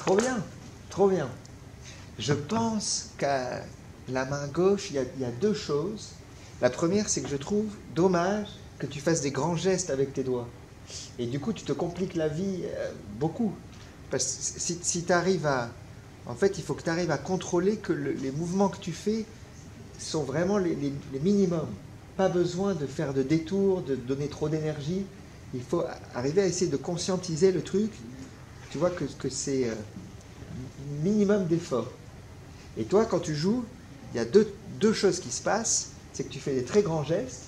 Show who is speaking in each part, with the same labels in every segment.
Speaker 1: Trop bien, trop bien. Je pense qu'à la main gauche, il y a deux choses. La première, c'est que je trouve dommage que tu fasses des grands gestes avec tes doigts. Et du coup, tu te compliques la vie beaucoup. Parce que si tu arrives à... En fait, il faut que tu arrives à contrôler que les mouvements que tu fais sont vraiment les minimums. Pas besoin de faire de détours, de donner trop d'énergie. Il faut arriver à essayer de conscientiser le truc. Tu vois que c'est minimum d'effort. Et toi, quand tu joues, il y a deux choses qui se passent. C'est que tu fais des très grands gestes.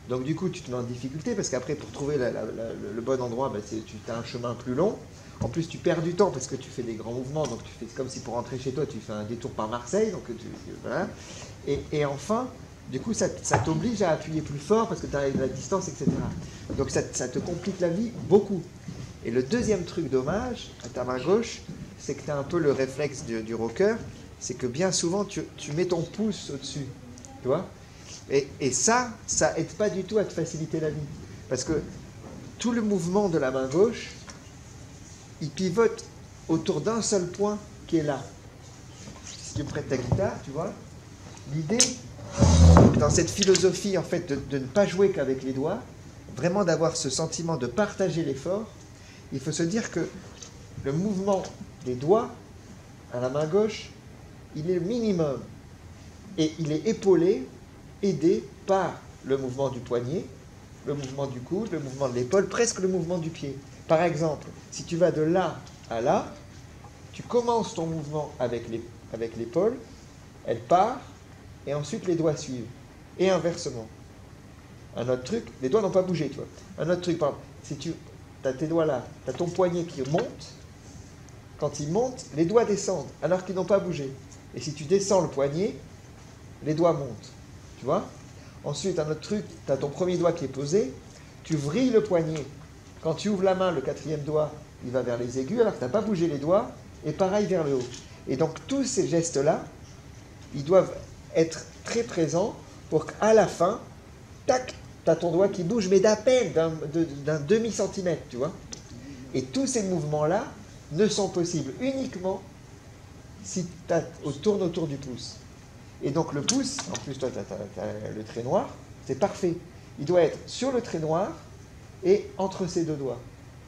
Speaker 1: Donc du coup, tu te mets en difficulté parce qu'après, pour trouver le bon endroit, ben, tu as un chemin plus long. En plus, tu perds du temps parce que tu fais des grands mouvements. Donc tu fais comme si pour rentrer chez toi, tu fais un détour par Marseille. Donc voilà. Et enfin, du coup, ça t'oblige à appuyer plus fort parce que tu arrives à la distance, etc. Donc ça te complique la vie beaucoup. Et le deuxième truc dommage, à ta main gauche, c'est que tu as un peu le réflexe du rocker, c'est que bien souvent, tu mets ton pouce au-dessus. Tu vois ? Et ça aide pas du tout à te faciliter la vie. Parce que tout le mouvement de la main gauche, il pivote autour d'un seul point qui est là. Si tu prêtes ta guitare, tu vois, l'idée, dans cette philosophie en fait de ne pas jouer qu'avec les doigts, vraiment d'avoir ce sentiment de partager l'effort, il faut se dire que le mouvement des doigts à la main gauche, il est le minimum. Et il est épaulé, aidé par le mouvement du poignet, le mouvement du coude, le mouvement de l'épaule, presque le mouvement du pied. Par exemple, si tu vas de là à là, tu commences ton mouvement avec l'épaule, elle part, et ensuite les doigts suivent. Et inversement. Un autre truc, les doigts n'ont pas bougé, tu vois. Un autre truc, par exemple, si tu as tes doigts là, tu as ton poignet qui monte, quand il monte, les doigts descendent, alors qu'ils n'ont pas bougé. Et si tu descends le poignet, les doigts montent. Tu vois ? Ensuite, un autre truc, tu as ton premier doigt qui est posé, tu vrilles le poignet. Quand tu ouvres la main, le quatrième doigt, il va vers les aigus, alors que tu n'as pas bougé les doigts, et pareil vers le haut. Et donc, tous ces gestes-là, ils doivent être très présents pour qu'à la fin, tac, tu as ton doigt qui bouge, mais d'à peine, d'un demi-centimètre, tu vois. Et tous ces mouvements-là ne sont possibles uniquement si tu tournes autour du pouce. Et donc le pouce, en plus toi tu as le trait noir, c'est parfait. Il doit être sur le trait noir et entre ces deux doigts,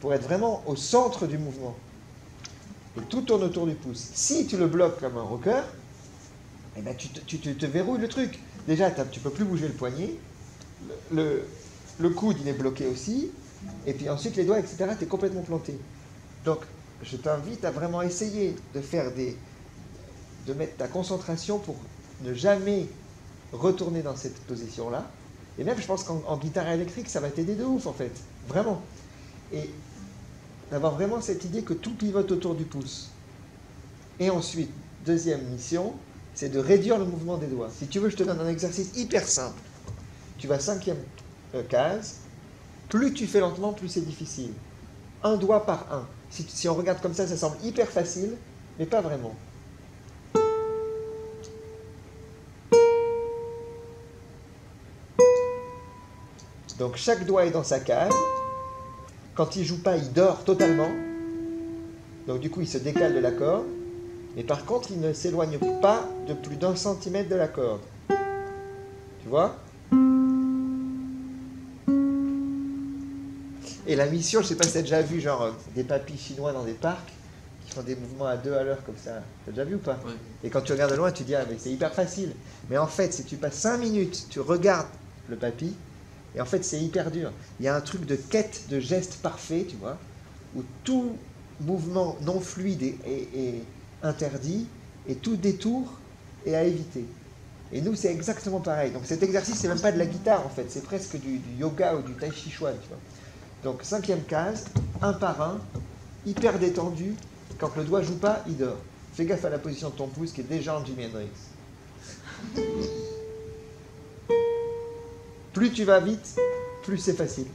Speaker 1: pour être vraiment au centre du mouvement. Et tout tourne autour du pouce. Si tu le bloques comme un rocker, eh ben tu te verrouilles le truc. Déjà, tu ne peux plus bouger le poignet, le coude il est bloqué aussi, et puis ensuite les doigts, etc., tu es complètement planté. Donc je t'invite à vraiment essayer de mettre ta concentration pour ne jamais retourner dans cette position-là. Et même, je pense qu'en guitare électrique, ça va t'aider de ouf, en fait. Vraiment. Et d'avoir vraiment cette idée que tout pivote autour du pouce. Et ensuite, deuxième mission, c'est de réduire le mouvement des doigts. Si tu veux, je te donne un exercice hyper simple. Tu vas cinquième case. Plus tu fais lentement, plus c'est difficile. Un doigt par un. Si on regarde comme ça semble hyper facile, mais pas vraiment. Donc chaque doigt est dans sa case. Quand il ne joue pas, il dort totalement. Donc du coup, il se décale de la corde. Mais par contre, il ne s'éloigne pas de plus d'1 centimètre de la corde. Tu vois ? Et la mission, je ne sais pas si tu as déjà vu, genre des papis chinois dans des parcs qui font des mouvements à 2 à l'heure comme ça. Tu as déjà vu ou pas ?
Speaker 2: Ouais.
Speaker 1: Et quand tu regardes de loin, tu dis, ah mais c'est hyper facile. Mais en fait, si tu passes 5 minutes, tu regardes le papy, et en fait, c'est hyper dur. Il y a un truc de quête de geste parfait, tu vois, où tout mouvement non fluide est interdit, et tout détour est à éviter. Et nous, c'est exactement pareil. Donc cet exercice, c'est même pas de la guitare, en fait. C'est presque du yoga ou du tai chi chuan, tu vois. Donc cinquième case, un par un, hyper détendu. Quand le doigt joue pas, il dort. Fais gaffe à la position de ton pouce, qui est déjà en Jimi Hendrix. Plus tu vas vite, plus c'est facile.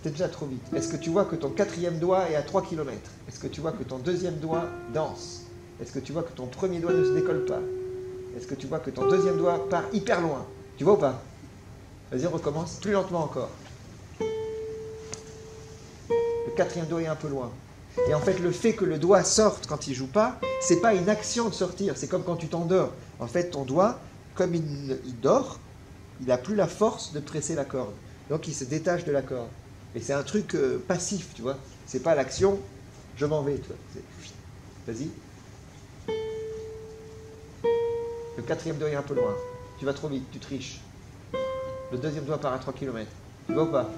Speaker 1: C'est déjà trop vite. Est-ce que tu vois que ton quatrième doigt est à 3 km ? Est-ce que tu vois que ton deuxième doigt danse ? Est-ce que tu vois que ton premier doigt ne se décolle pas ? Est-ce que tu vois que ton deuxième doigt part hyper loin ? Tu vois ou pas ? Vas-y, on recommence, plus lentement encore. Le quatrième doigt est un peu loin. Et en fait, le fait que le doigt sorte quand il joue pas, c'est pas une action de sortir. C'est comme quand tu t'endors. En fait, ton doigt, comme il dort, il n'a plus la force de presser la corde. Donc, il se détache de la corde. Et c'est un truc passif, tu vois. C'est pas l'action, je m'en vais, tu vois. Vas-y. Le quatrième doigt est un peu loin. Tu vas trop vite, tu triches. Le deuxième doigt part à 3 km. Tu vois ou pas?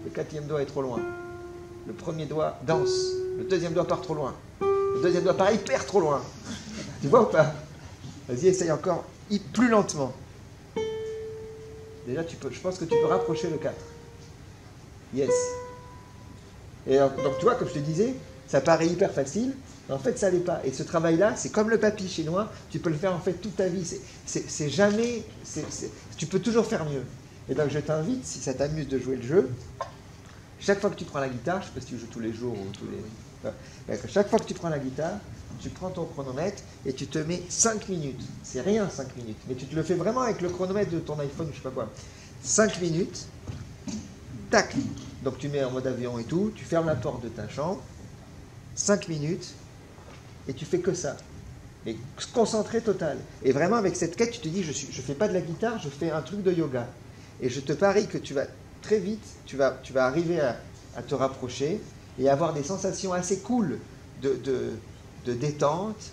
Speaker 1: Le quatrième doigt est trop loin. Le premier doigt danse. Le deuxième doigt part trop loin. Le deuxième doigt part hyper trop loin. Tu vois ou pas? Vas-y, essaye encore plus lentement. Déjà, je pense que tu peux rapprocher le 4. Yes. Et donc, tu vois, comme je te disais, ça paraît hyper facile, mais en fait, ça l'est pas. Et ce travail-là, c'est comme le papy chinois, tu peux le faire en fait toute ta vie. C'est jamais... tu peux toujours faire mieux. Et donc, je t'invite, si ça t'amuse de jouer le jeu, chaque fois que tu prends la guitare, je ne sais pas si tu joues tous les jours ou tous les... Chaque fois que tu prends la guitare, tu prends ton chronomètre et tu te mets 5 minutes. C'est rien 5 minutes, mais tu te le fais vraiment avec le chronomètre de ton iPhone, je ne sais pas quoi. 5 minutes, tac. Donc tu mets en mode avion et tout, tu fermes la porte de ta chambre, 5 minutes, et tu fais que ça. Mais concentré total. Et vraiment avec cette quête, tu te dis, je ne fais pas de la guitare, je fais un truc de yoga. Et je te parie que tu vas très vite, tu vas arriver à te rapprocher et avoir des sensations assez cool de détente,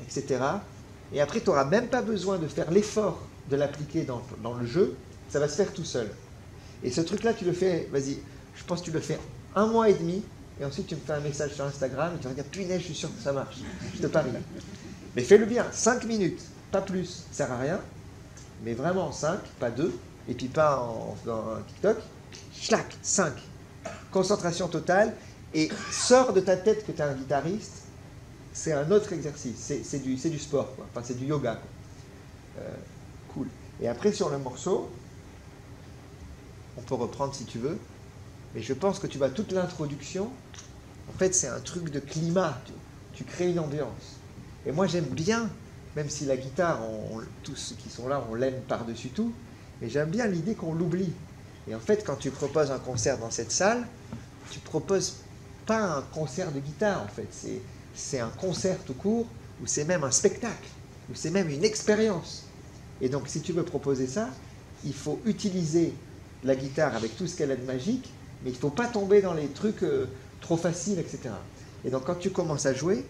Speaker 1: etc. Et après, tu n'auras même pas besoin de faire l'effort de l'appliquer dans le jeu, ça va se faire tout seul. Et ce truc-là, tu le fais, vas-y, je pense que tu le fais 1 mois et demi, et ensuite tu me fais un message sur Instagram, et tu vas dire, punaise, je suis sûr que ça marche. Je te parie. Mais fais-le bien, 5 minutes, pas plus, ça sert à rien, mais vraiment 5, pas 2, et puis pas en faisant un TikTok, schlac, 5. Concentration totale, et sors de ta tête que tu es un guitariste, c'est un autre exercice, c'est du sport, quoi. Enfin c'est du yoga. Cool. Et après sur le morceau, on peut reprendre si tu veux, mais je pense que tu vois toute l'introduction, en fait c'est un truc de climat, tu crées une ambiance. Et moi j'aime bien, même si la guitare, tous ceux qui sont là, on l'aime par-dessus tout, mais j'aime bien l'idée qu'on l'oublie. Et en fait quand tu proposes un concert dans cette salle, tu proposes pas un concert de guitare en fait, c'est un concert tout court, ou c'est même un spectacle, ou c'est même une expérience. Et donc si tu veux proposer ça, il faut utiliser la guitare avec tout ce qu'elle a de magique, mais il ne faut pas tomber dans les trucs trop faciles, etc. Et donc quand tu commences à jouer,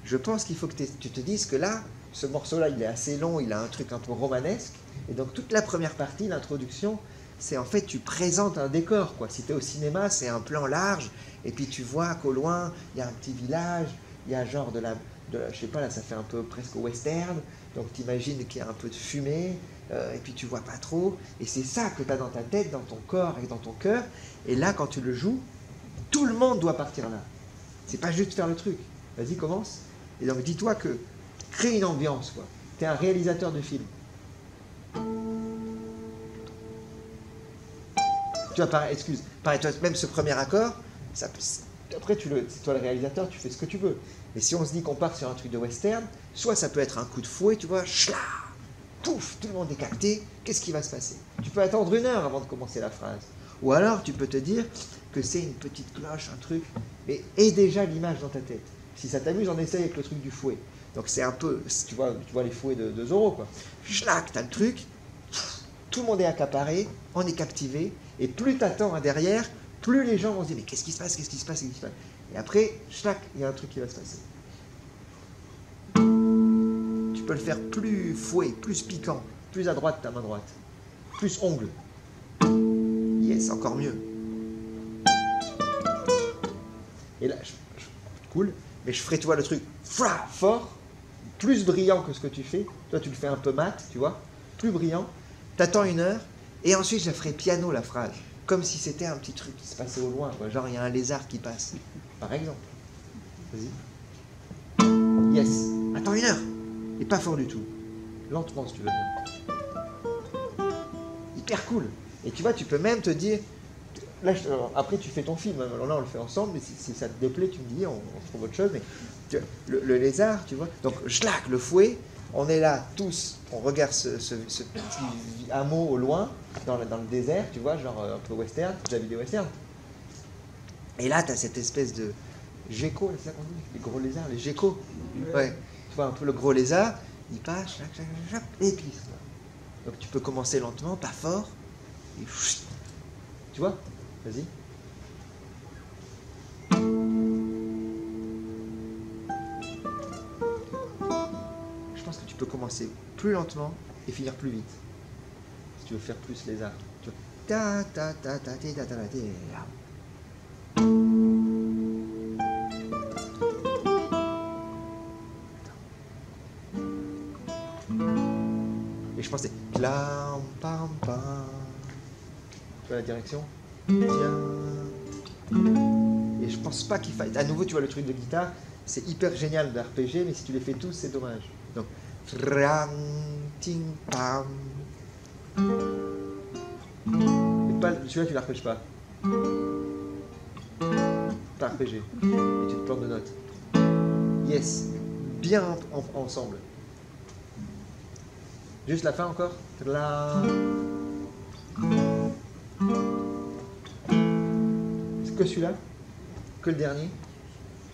Speaker 1: je pense qu'il faut que tu te dises que là, ce morceau-là, il est assez long, il a un truc un peu romanesque, et donc toute la première partie, l'introduction, c'est en fait, tu présentes un décor, quoi. Si tu es au cinéma, c'est un plan large, et puis tu vois qu'au loin, il y a un petit village, il y a genre je sais pas, là, ça fait un peu presque western, donc tu imagines qu'il y a un peu de fumée, et puis tu vois pas trop, et c'est ça que tu as dans ta tête, dans ton corps et dans ton cœur, et là, quand tu le joues, tout le monde doit partir là. C'est pas juste faire le truc. Vas-y, commence. Et donc, dis-toi que crée une ambiance, quoi. Tu es un réalisateur de film. Tu vois, pareil, toi, même ce premier accord, après, c'est toi le réalisateur, tu fais ce que tu veux. Mais si on se dit qu'on part sur un truc de western, soit ça peut être un coup de fouet, tu vois, chla, pouf, tout le monde est capté, qu'est-ce qui va se passer? Tu peux attendre 1 heure avant de commencer la phrase. Ou alors, tu peux te dire que c'est une petite cloche, un truc, mais aie déjà l'image dans ta tête. Si ça t'amuse, on essaye avec le truc du fouet. Donc c'est un peu, tu vois les fouets de Zorro, quoi. Schlac, t'as le truc, tout le monde est accaparé, on est captivé, et plus t'attends derrière, plus les gens vont se dire, mais qu'est-ce qui se passe, qu'est-ce qui se passe, qu'est-ce qui se passe? Et après, schlac, il y a un truc qui va se passer. Tu peux le faire plus fouet, plus piquant, plus à droite ta main droite, plus ongle. Yes, encore mieux. Et là, cool, mais je ferai, tu vois, le truc fort, plus brillant que ce que tu fais. Toi, tu le fais un peu mat, tu vois, plus brillant. T'attends 1 heure, et ensuite, je ferai piano la phrase, comme si c'était un petit truc qui se passait au loin, quoi. Genre il y a un lézard qui passe, par exemple. Vas-y. Yes. Attends 1 heure, et pas fort du tout. Lentement, si tu veux bien. Hyper cool. Et tu vois, tu peux même te dire, là, après tu fais ton film, alors là on le fait ensemble, mais si ça te déplaît, tu me dis, on trouve autre chose, mais le lézard, tu vois, donc schlac, le fouet, on est là tous, on regarde ce petit hameau au loin, dans le désert, tu vois, genre un peu western, tu as vu des westerns. Et là, tu as cette espèce geckos, c'est ça qu'on dit, les gros lézards, les geckos. Ouais. Tu vois un peu le gros lézard, il passe, chac, chac, chac, chac, et puis donc tu peux commencer lentement, pas fort, et chut. Tu vois? Vas-y. Je pense que tu peux commencer plus lentement et finir plus vite. Si tu veux faire plus lézard. Tu vois. Ta ta ta ta ta ta ta ta. Et je pense que c'est plam pam pam. Tu vois la direction? Tiens. Et je pense pas qu'il faille. À nouveau, tu vois le truc de guitare, c'est hyper génial d'RPG, mais si tu les fais tous, c'est dommage. Donc, tram, ting, pam. Celui-là, tu l'arpèges pas. Pas RPG. Et tu te plantes de notes. Yes. Bien ensemble. Juste la fin encore. C'est que celui-là? Que le dernier?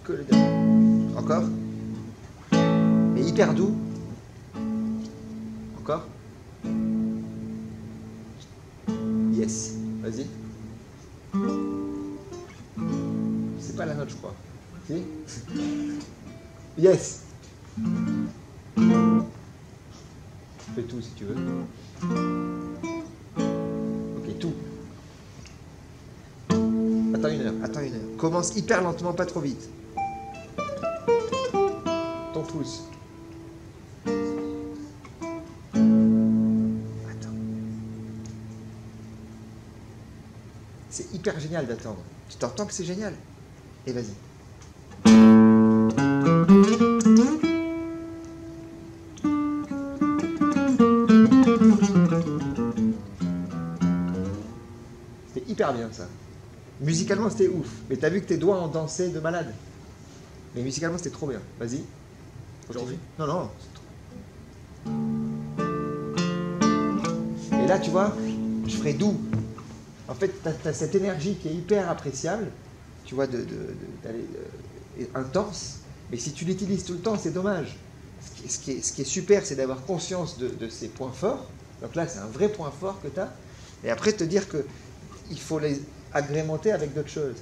Speaker 1: Que le dernier. Encore? Mais hyper doux. Encore? Yes. Vas-y. C'est pas la note, je crois. Si? Yes. Fais tout si tu veux. Ok, tout. Attends une heure. Commence hyper lentement, pas trop vite. Ton pouce. Attends. C'est hyper génial d'attendre. Tu t'entends que c'est génial? Et vas-y. C'était hyper bien ça. Musicalement c'était ouf. Mais t'as vu que tes doigts ont dansé de malade. Mais musicalement c'était trop bien. Vas-y. Aujourd'hui? Non. Et là tu vois, je ferai doux. En fait, t'as cette énergie qui est hyper appréciable. Tu vois, d'aller intense. Mais si tu l'utilises tout le temps, c'est dommage. Ce qui est super, c'est d'avoir conscience de ces points forts. Donc là, c'est un vrai point fort que tu as. Et après, te dire qu'il faut les agrémenter avec d'autres choses.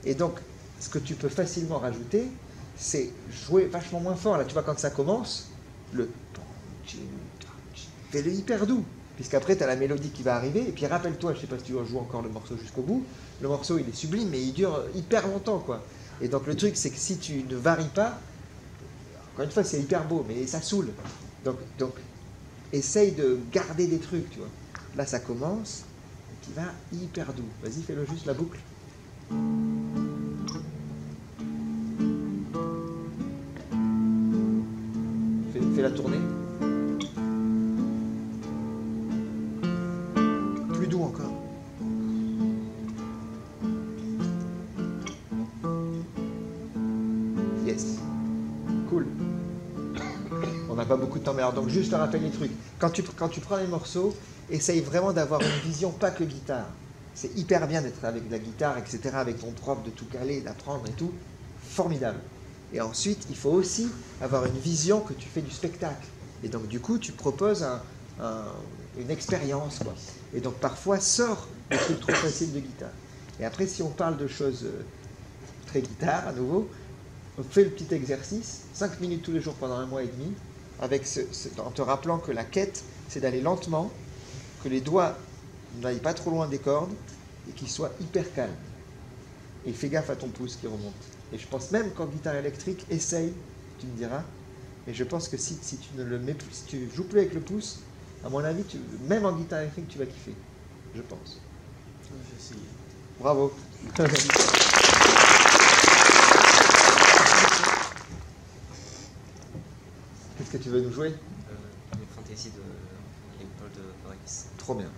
Speaker 1: Et donc, ce que tu peux facilement rajouter, c'est jouer vachement moins fort. Là, tu vois, quand ça commence, fais-le hyper doux. Puisqu'après, tu as la mélodie qui va arriver. Et puis, rappelle-toi, je ne sais pas si tu joues encore le morceau jusqu'au bout. Le morceau, il est sublime, mais il dure hyper longtemps, quoi. Et donc, le truc, c'est que si tu ne varies pas, encore une fois, c'est hyper beau, mais ça saoule. Donc, essaye de garder des trucs, tu vois. Là, ça commence, et qui va hyper doux. Vas-y, fais-le juste, la boucle. Fais la tournée. Plus doux encore. Yes. Cool. On n'a pas beaucoup de temps, mais alors donc juste te rappelle les trucs. Quand tu prends les morceaux, essaye vraiment d'avoir une vision pas que guitare. C'est hyper bien d'être avec de la guitare, etc., avec ton propre, de tout caler, d'apprendre et tout. Formidable. Et ensuite, il faut aussi avoir une vision que tu fais du spectacle. Et donc, du coup, tu proposes une expérience, quoi. Et donc, parfois, sors des trucs trop faciles de guitare. Et après, si on parle de choses très guitare, à nouveau, on fait le petit exercice, 5 minutes tous les jours pendant 1 mois et demi, en te rappelant que la quête, c'est d'aller lentement, que les doigts n'aillent pas trop loin des cordes, et qu'ils soient hyper calmes. Et fais gaffe à ton pouce qui remonte. Et je pense même qu'en guitare électrique, essaye, tu me diras, mais je pense que si tu ne le mets plus, si tu joues plus avec le pouce, à mon avis, même en guitare électrique, tu vas kiffer. Je pense.
Speaker 2: Je vais essayer.
Speaker 1: Bravo. Qu'est-ce que tu veux nous jouer?
Speaker 2: Les fantaisies de Léopold de Paris.
Speaker 1: Trop bien.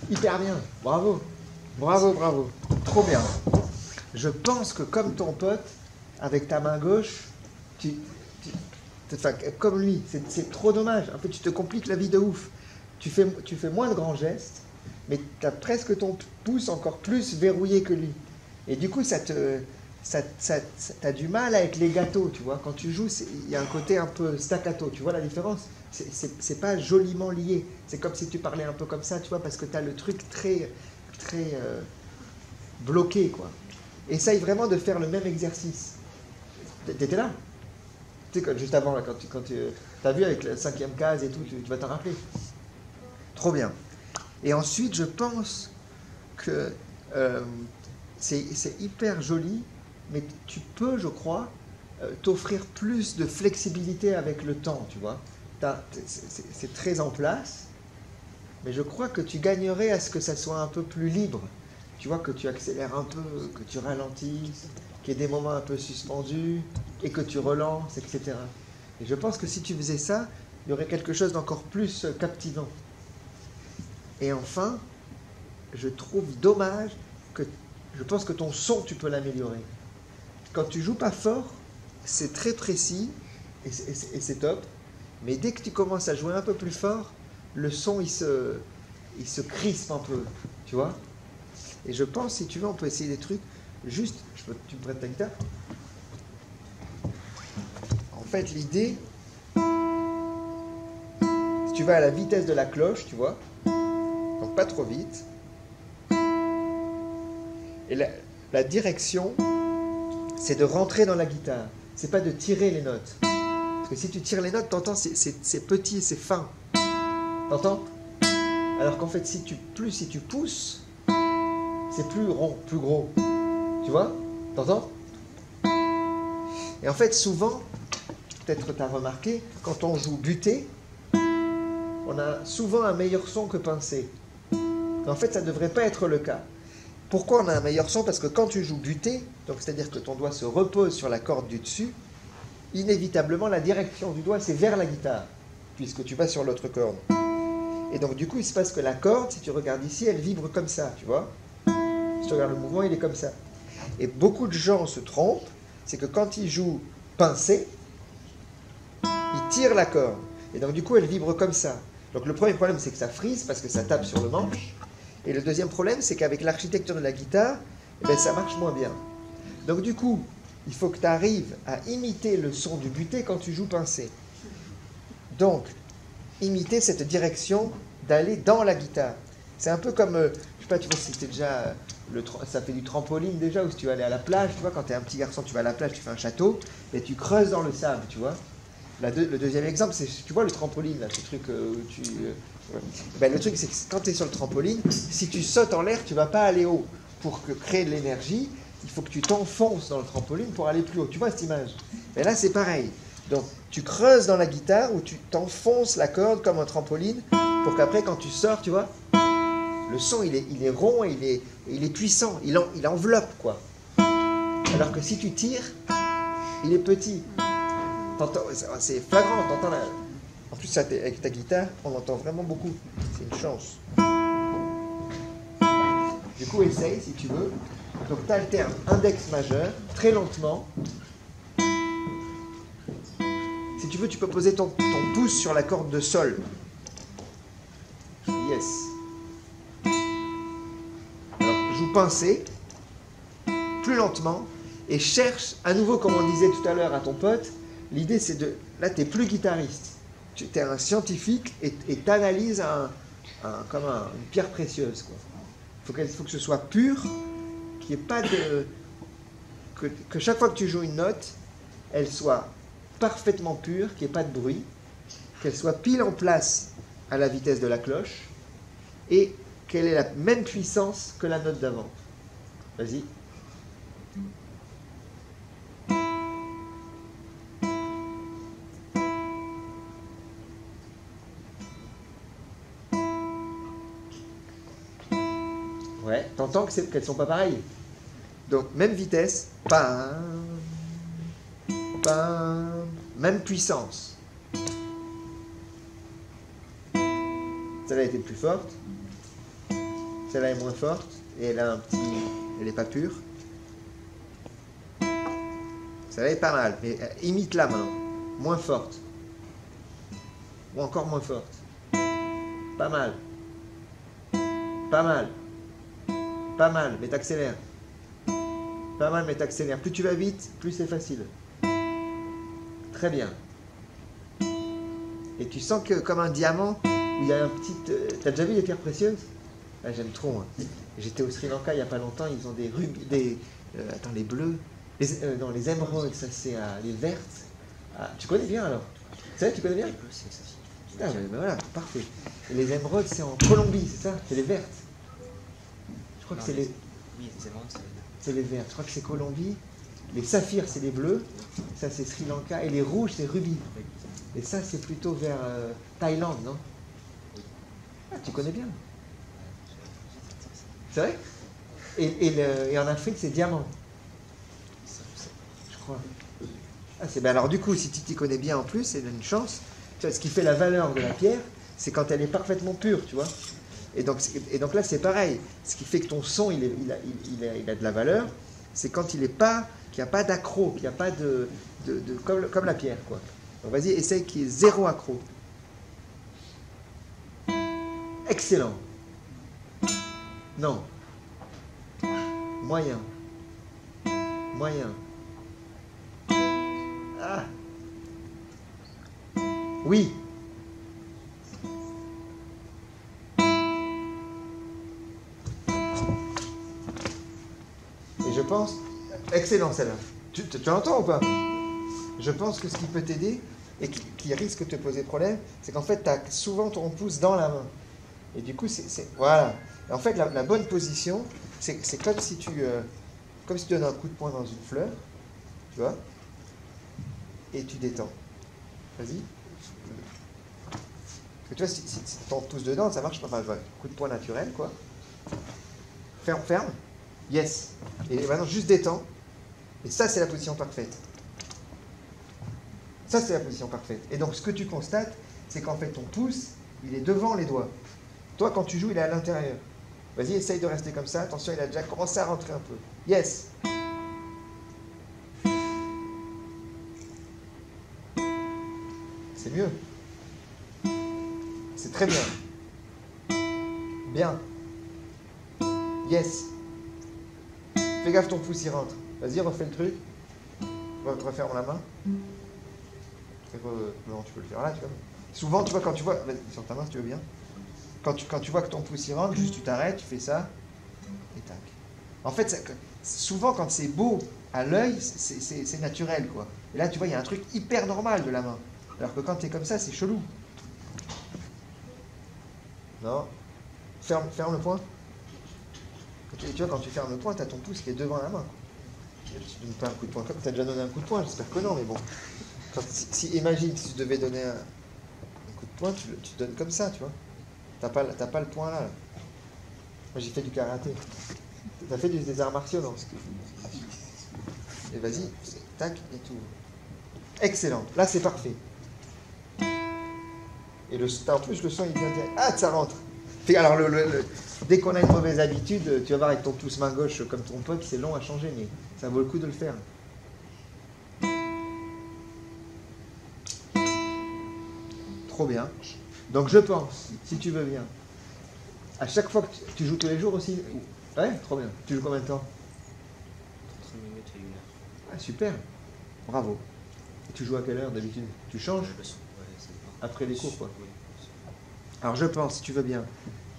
Speaker 1: Hyper bien, bravo, bravo, bravo, trop bien. Je pense que comme ton pote, avec ta main gauche, enfin, comme lui, c'est trop dommage. En fait, tu te compliques la vie de ouf. Tu fais moins de grands gestes, mais tu as presque ton pouce encore plus verrouillé que lui. Et du coup, t'as du mal avec les gâteaux, tu vois. Quand tu joues, il y a un côté un peu staccato, tu vois la différence? C'est pas joliment lié. C'est comme si tu parlais un peu comme ça, tu vois, parce que tu as le truc très bloqué, quoi. Essaye vraiment de faire le même exercice. T'étais là? Tu sais, juste avant, là, quand tu as vu avec la 5e case et tout, tu vas t'en rappeler. Trop bien. Et ensuite, je pense que c'est hyper joli, mais tu peux, je crois, t'offrir plus de flexibilité avec le temps, tu vois. C'est très en place, mais je crois que tu gagnerais à ce que ça soit un peu plus libre. Tu vois, que tu accélères un peu, que tu ralentisses, qu'il y ait des moments un peu suspendus, et que tu relances, etc. Et je pense que si tu faisais ça, il y aurait quelque chose d'encore plus captivant. Et enfin, je trouve dommage que... Je pense que ton son, tu peux l'améliorer. Quand tu joues pas fort, c'est très précis, et c'est top. Mais dès que tu commences à jouer un peu plus fort, le son, il se crispe un peu, tu vois. Et je pense, si tu veux, on peut essayer des trucs. Juste, tu me prêtes ta guitare? En fait, l'idée, si tu vas à la vitesse de la cloche, tu vois, donc pas trop vite, et la direction, c'est de rentrer dans la guitare. C'est pas de tirer les notes. Parce que si tu tires les notes, t'entends, c'est petit, c'est fin. T'entends? Alors qu'en fait, si tu pousses, c'est plus rond, plus gros. Tu vois? T'entends? Et en fait, souvent, peut-être tu as remarqué, quand on joue buté, on a souvent un meilleur son que pincé. Mais en fait, ça ne devrait pas être le cas. Pourquoi on a un meilleur son? Parce que quand tu joues buté, donc c'est-à-dire que ton doigt se repose sur la corde du dessus, inévitablement, la direction du doigt, c'est vers la guitare, puisque tu vas sur l'autre corde. Et donc, du coup, il se passe que la corde, si tu regardes ici, elle vibre comme ça, tu vois. Si tu regardes le mouvement, il est comme ça. Et beaucoup de gens se trompent, c'est que quand ils jouent pincé, ils tirent la corde. Et donc, du coup, elle vibre comme ça. Donc, le premier problème, c'est que ça frise, parce que ça tape sur le manche. Et le deuxième problème, c'est qu'avec l'architecture de la guitare, eh bien, ça marche moins bien. Donc, du coup, il faut que tu arrives à imiter le son du buté quand tu joues pincé. Donc, imiter cette direction d'aller dans la guitare. C'est un peu comme, je sais pas, tu vois, c'était déjà, ça fait du trampoline déjà, où si tu vas aller à la plage, tu vois, quand tu es un petit garçon, tu vas à la plage, tu fais un château, et tu creuses dans le sable, tu vois. Le deuxième exemple, c'est, tu vois, le trampoline, là, ce truc où tu... Ben, le truc, c'est que quand tu es sur le trampoline, si tu sautes en l'air, tu vas pas aller haut. Pour créer de l'énergie, il faut que tu t'enfonces dans le trampoline pour aller plus haut. Tu vois cette image? Et là, c'est pareil. Donc, tu creuses dans la guitare où tu t'enfonces la corde comme un trampoline pour qu'après, quand tu sors, tu vois, le son, il est rond et il est puissant. Il enveloppe, quoi. Alors que si tu tires, il est petit. C'est flagrant, t'entends là. En plus, ça, avec ta guitare, on entend vraiment beaucoup. C'est une chance. Du coup, essaye si tu veux. Donc, tu alternes index majeur, très lentement. Si tu veux, tu peux poser ton pouce sur la corde de sol. Yes. Alors, joue pincé, plus lentement, et cherche, à nouveau, comme on disait tout à l'heure à ton pote, l'idée c'est de... Là, tu n'es plus guitariste. Tu es un scientifique et tu analyses comme une pierre précieuse, quoi. Il faut que ce soit pur, qu'il n'y ait pas de... Que chaque fois que tu joues une note, elle soit parfaitement pure, qu'il n'y ait pas de bruit, qu'elle soit pile en place à la vitesse de la cloche et qu'elle ait la même puissance que la note d'avant. Vas-y. Ouais, t'entends qu'elles ne sont pas pareilles. Donc, même vitesse, pam, pam, même puissance. Celle-là était plus forte, celle-là est moins forte, et elle a un petit... elle n'est pas pure. Celle-là est pas mal, mais elle imite la main, moins forte. Ou encore moins forte. Pas mal. Pas mal. Pas mal, mais t'accélères. Pas mal, mais t'accélères. Plus tu vas vite, plus c'est facile. Très bien. Et tu sens que comme un diamant, où il y a un petit... T'as déjà vu les pierres précieuses? Ah, j'aime trop. Hein. J'étais au Sri Lanka il n'y a pas longtemps, ils ont des rubis, attends, les bleus, non, les émeraudes, ça c'est les vertes. Ah, tu connais bien alors? C'est vrai, tu connais bien?
Speaker 2: Les bleus, c'est ça.
Speaker 1: Ah, ben voilà, parfait. Et les émeraudes, c'est en Colombie, c'est ça? C'est les vertes. Je crois que c'est les...
Speaker 2: Oui, les émeraudes,
Speaker 1: c'est les vertes. Je crois que c'est Colombie. Les saphirs, c'est les bleus. Ça, c'est Sri Lanka. Et les rouges, c'est rubis. Et ça, c'est plutôt vers Thaïlande, non? Ah, tu connais bien. C'est vrai? Et en Afrique, c'est diamant. Je crois. Ah, ben alors, du coup, si tu t'y connais bien en plus, c'est une chance. Tu vois, ce qui fait la valeur de la pierre, c'est quand elle est parfaitement pure, tu vois. Et donc là, c'est pareil. Ce qui fait que ton son, il a de la valeur, c'est quand il n'est pas, qu'il n'y a pas d'accro, qu'il n'y a pas comme la pierre, quoi. Donc vas-y, essaye qu'il y ait 0 accro. Excellent. Non. Moyen. Moyen. Ah. Oui. Et je pense... Excellent celle-là. Tu l'entends ou pas? Je pense que ce qui peut t'aider et qui risque de te poser problème, c'est qu'en fait, tu as souvent ton pouce dans la main. Et du coup, voilà. Et en fait, la bonne position, c'est comme si tu donnes un coup de poing dans une fleur, tu vois, et tu détends. Vas-y. Parce que tu vois, si tu pouces dedans, ça marche pas mal. Voilà. Coup de poing naturel, quoi. Ferme. Yes. Et maintenant, juste détends. Et ça, c'est la position parfaite. Ça, c'est la position parfaite. Et donc, ce que tu constates, c'est qu'en fait, ton pouce, il est devant les doigts. Toi, quand tu joues, il est à l'intérieur. Vas-y, essaye de rester comme ça. Attention, il a déjà commencé à rentrer un peu. Yes. C'est mieux. C'est très bien. Bien. Yes. Fais gaffe, ton pouce, il rentre. Vas-y, refais le truc. Referme la main. Non, tu peux le faire là, tu vois. Souvent, tu vois, quand tu vois... Vas-y, sur ta main, si tu veux bien. Quand tu vois que ton pouce y rentre, juste tu t'arrêtes, tu fais ça, et tac. En fait, souvent, quand c'est beau à l'œil, c'est naturel, quoi. Et là, tu vois, il y a un truc hyper normal de la main. Alors que quand tu es comme ça, c'est chelou. Non. Ferme le poing. Tu vois, quand tu fermes le poing, tu as ton pouce qui est devant la main, quoi. Tu donnes pas un coup de poing comme tu as déjà donné un coup de poing, j'espère que non, mais bon. Imagine si tu devais donner un coup de poing, tu donnes comme ça, tu vois. T'as pas le poing là. Moi j'ai fait du karaté. T'as fait des arts martiaux, non? Et vas-y, tac, et tout. Excellent, là c'est parfait. Et en plus le son il vient dire, ah ça rentre. Alors dès qu'on a une mauvaise habitude, tu vas voir avec ton pouce main gauche comme ton pote, c'est long à changer, mais ça vaut le coup de le faire. Trop bien. Donc je pense, si tu veux bien, à chaque fois que tu joues tous les jours aussi. Ouais, trop bien. Tu joues combien de temps?
Speaker 2: 30 minutes et 1 heure.
Speaker 1: Ah super, bravo. Et tu joues à quelle heure d'habitude? Tu changes?
Speaker 2: Le son, ouais, c'est pas...
Speaker 1: Après les cours, quoi.
Speaker 2: Oui.
Speaker 1: Alors je pense, si tu veux bien,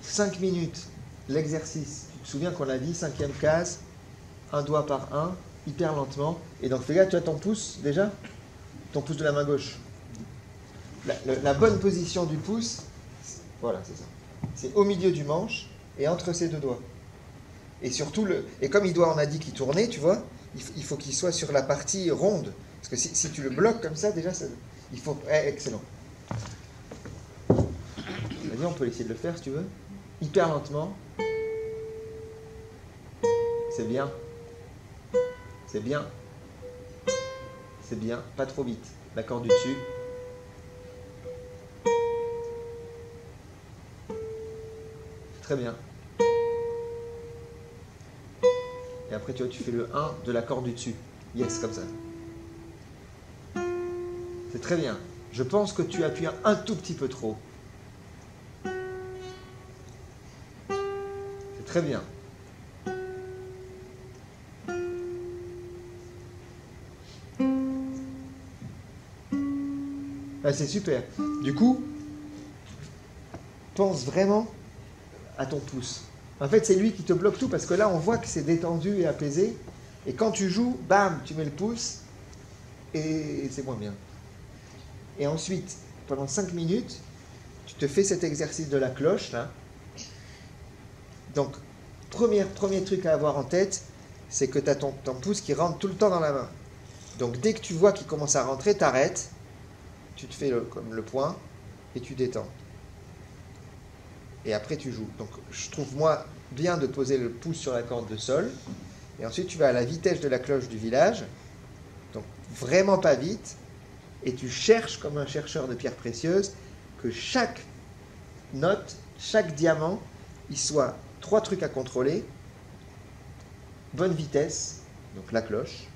Speaker 1: 5 minutes, l'exercice. Tu te souviens qu'on a dit, 5e case, un doigt par un, hyper lentement. Et donc fais gaffe, tu as ton pouce déjà? ton pouce de la main gauche. La bonne position du pouce, voilà, c'est ça. C'est au milieu du manche et entre ses deux doigts. Et surtout, et comme on a dit qu'il tournait, tu vois, il faut qu'il soit sur la partie ronde. Parce que si tu le bloques comme ça, déjà, il faut... excellent. Vas-y, on peut essayer de le faire si tu veux. Hyper lentement. C'est bien. C'est bien. C'est bien. Pas trop vite. La corde du dessus. Très bien. Et après, tu vois, tu fais le 1 de la corde du dessus. Yes, comme ça. C'est très bien. Je pense que tu appuies un tout petit peu trop. C'est très bien. Ah, c'est super. Du coup, pense vraiment à ton pouce. En fait, c'est lui qui te bloque tout parce que là, on voit que c'est détendu et apaisé. Et quand tu joues, bam, tu mets le pouce et c'est moins bien. Et ensuite, pendant 5 minutes, tu te fais cet exercice de la cloche, là. Donc, premier truc à avoir en tête, c'est que tu as ton pouce qui rentre tout le temps dans la main. Donc, dès que tu vois qu'il commence à rentrer, t'arrêtes, tu te fais comme le point et tu détends. Et après, tu joues. Donc, je trouve, moi, bien de poser le pouce sur la corde de sol. Et ensuite, tu vas à la vitesse de la cloche du village. Donc, vraiment pas vite. Et tu cherches, comme un chercheur de pierres précieuses, que chaque note, chaque diamant, il soit 3 trucs à contrôler. Bonne vitesse, donc la cloche.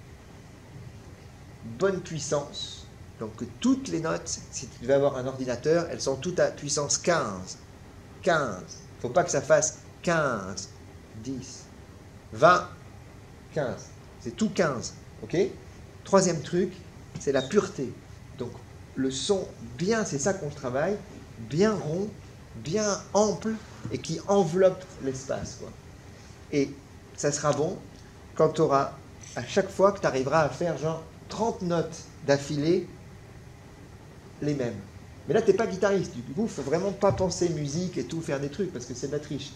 Speaker 1: Bonne puissance. Donc, que toutes les notes, si tu devais avoir un ordinateur, elles sont toutes à puissance 15. 15. Il ne faut pas que ça fasse 15, 10, 20, 15. C'est tout 15. Ok ? Troisième truc, c'est la pureté. Donc, le son bien, c'est ça qu'on travaille, bien rond, bien ample et qui enveloppe l'espace, quoi. Et ça sera bon quand tu auras, à chaque fois que tu arriveras à faire genre 30 notes d'affilée, les mêmes. Mais là, tu n'es pas guitariste. Du coup, il ne faut vraiment pas penser musique et tout, faire des trucs, parce que c'est de la triche.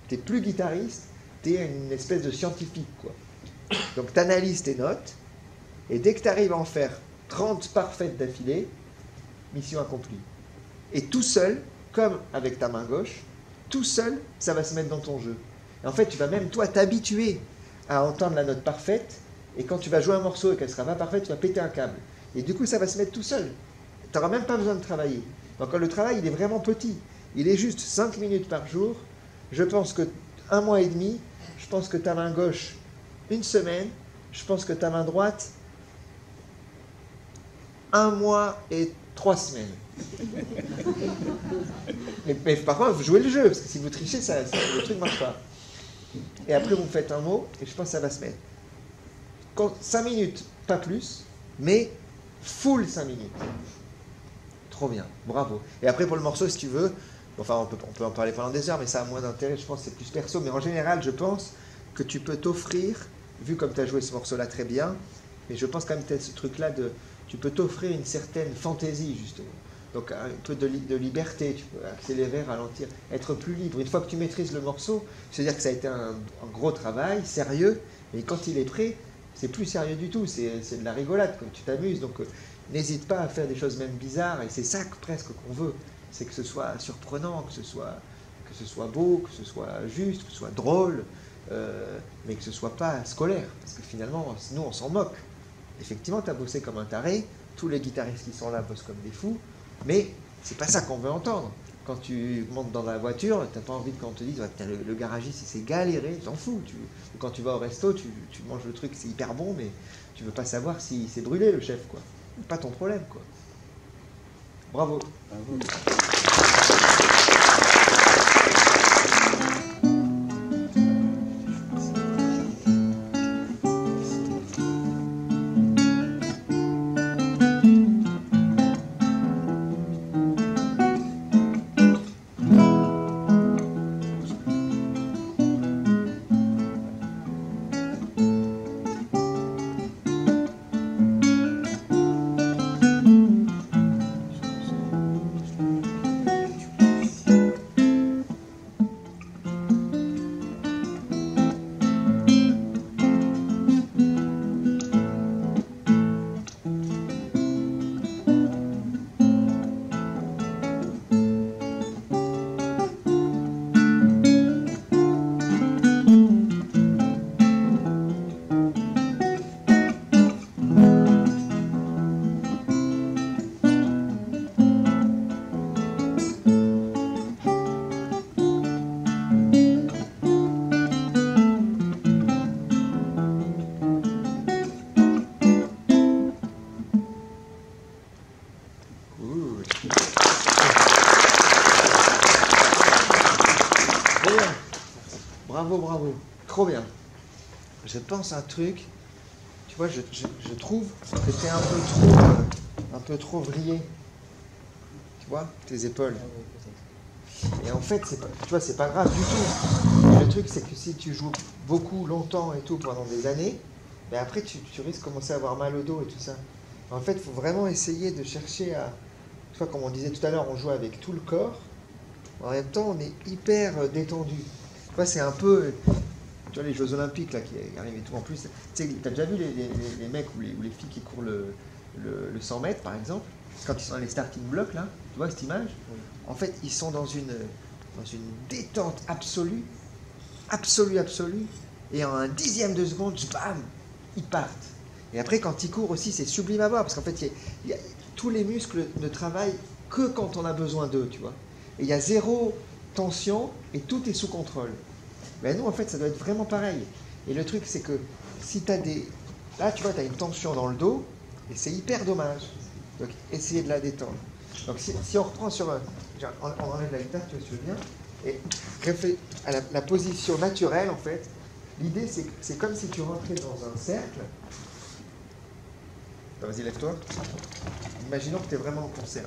Speaker 1: Tu n'es plus guitariste, tu es une espèce de scientifique, quoi. Donc, tu analyses tes notes, et dès que tu arrives à en faire 30 parfaites d'affilée, mission accomplie. Et tout seul, comme avec ta main gauche, tout seul, ça va se mettre dans ton jeu. Et en fait, tu vas même, toi, t'habituer à entendre la note parfaite, et quand tu vas jouer un morceau et qu'elle ne sera pas parfaite, tu vas péter un câble. Et du coup, ça va se mettre tout seul. Tu n'auras même pas besoin de travailler. Donc le travail, il est vraiment petit. Il est juste 5 minutes par jour. Je pense que 1 mois et demi, je pense que ta main gauche, 1 semaine, je pense que ta main droite, 1 mois et 3 semaines. mais par contre, vous jouez le jeu, parce que si vous trichez, le truc ne marche pas. Et après, vous faites un mot, et je pense que ça va se mettre. 5 minutes, pas plus, mais full 5 minutes. Trop bien, bravo. Et après, pour le morceau, si tu veux, enfin, on peut en parler pendant des heures, mais ça a moins d'intérêt, je pense que c'est plus perso. Mais en général, je pense que tu peux t'offrir, vu comme tu as joué ce morceau-là très bien, mais je pense quand même que tu as ce truc-là, tu peux t'offrir une certaine fantaisie, justement. Donc, un peu de liberté, tu peux accélérer, ralentir, être plus libre. Une fois que tu maîtrises le morceau, c'est-à-dire que ça a été un gros travail, sérieux, mais quand il est prêt, c'est plus sérieux du tout, c'est de la rigolade, comme tu t'amuses. Donc, n'hésite pas à faire des choses même bizarres, et c'est ça presque qu'on veut, c'est que ce soit surprenant, que ce soit beau, que ce soit juste, que ce soit drôle, mais que ce soit pas scolaire, parce que finalement, nous on s'en moque. Effectivement, tu as bossé comme un taré, tous les guitaristes qui sont là bossent comme des fous, mais c'est pas ça qu'on veut entendre. Quand tu montes dans la voiture, tu n'as pas envie qu'on te dise « le garagiste, il s'est galéré, tu t'en fous. » Ou quand tu vas au resto, tu manges le truc, c'est hyper bon, mais tu veux pas savoir s'il s'est brûlé, le chef, quoi. Pas ton problème, quoi. Bravo. Ouh. Trop bien. Bravo, bravo. Trop bien. Je pense un truc. Tu vois, je trouve que t'es un peu trop vrillé. Tu vois, tes épaules. Et en fait, tu vois, c'est pas grave du tout. Et le truc, c'est que si tu joues beaucoup, longtemps et tout pendant des années, ben après, tu risques de commencer à avoir mal au dos et tout ça. En fait, il faut vraiment essayer de chercher à... Tu vois, comme on disait tout à l'heure, on joue avec tout le corps. En même temps, on est hyper détendu. Tu vois, c'est un peu... Tu vois, les Jeux Olympiques là, qui arrivent et tout. En plus, tu sais, t'as déjà vu les mecs ou les filles qui courent le 100 mètres, par exemple, quand ils sont dans les starting blocks, là, tu vois cette image? En fait, ils sont dans une détente absolue, et en un dixième de seconde, bam, ils partent. Et après, quand ils courent aussi, c'est sublime à voir, parce qu'en fait, tous les muscles ne travaillent que quand on a besoin d'eux, tu vois. Et il y a zéro tension, et tout est sous contrôle. Mais nous, en fait, ça doit être vraiment pareil. Et le truc, c'est que si tu as des... Là, tu vois, tu as une tension dans le dos, et c'est hyper dommage. Donc, essayez de la détendre. Donc, si on reprend sur... on enlève la guitare, tu vois, si tu veux bien, et réfléchis à la position naturelle, en fait. L'idée, c'est comme si tu rentrais dans un cercle. Vas-y, lève-toi. Imaginons que tu es vraiment en concert.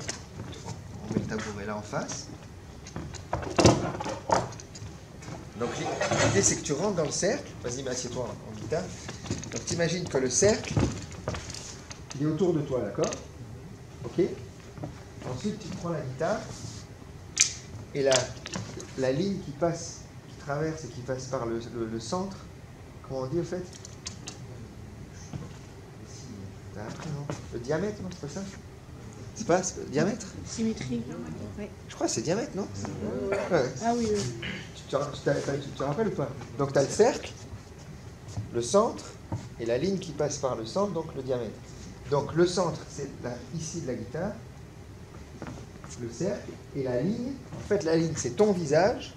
Speaker 1: On met le tabouret là en face. Donc l'idée, c'est que tu rentres dans le cercle. Vas-y, assieds-toi en guitare. Donc tu imagines que le cercle, il est autour de toi, d'accord? Ok. Ensuite, tu prends la guitare et la ligne qui traverse et qui passe par le centre, comment on dit au fait? T'as appris, non? Le diamètre, non? C'est pas ça? C'est pas le diamètre?
Speaker 3: Symétrie. Ouais.
Speaker 1: Je crois que c'est diamètre, non? Ouais.
Speaker 3: Ah oui, oui.
Speaker 1: Tu te rappelles ou pas? Donc tu as le cercle, le centre, et la ligne qui passe par le centre, donc le diamètre. Donc le centre, c'est ici de la guitare, le cercle, et la ligne, en fait la ligne c'est ton visage,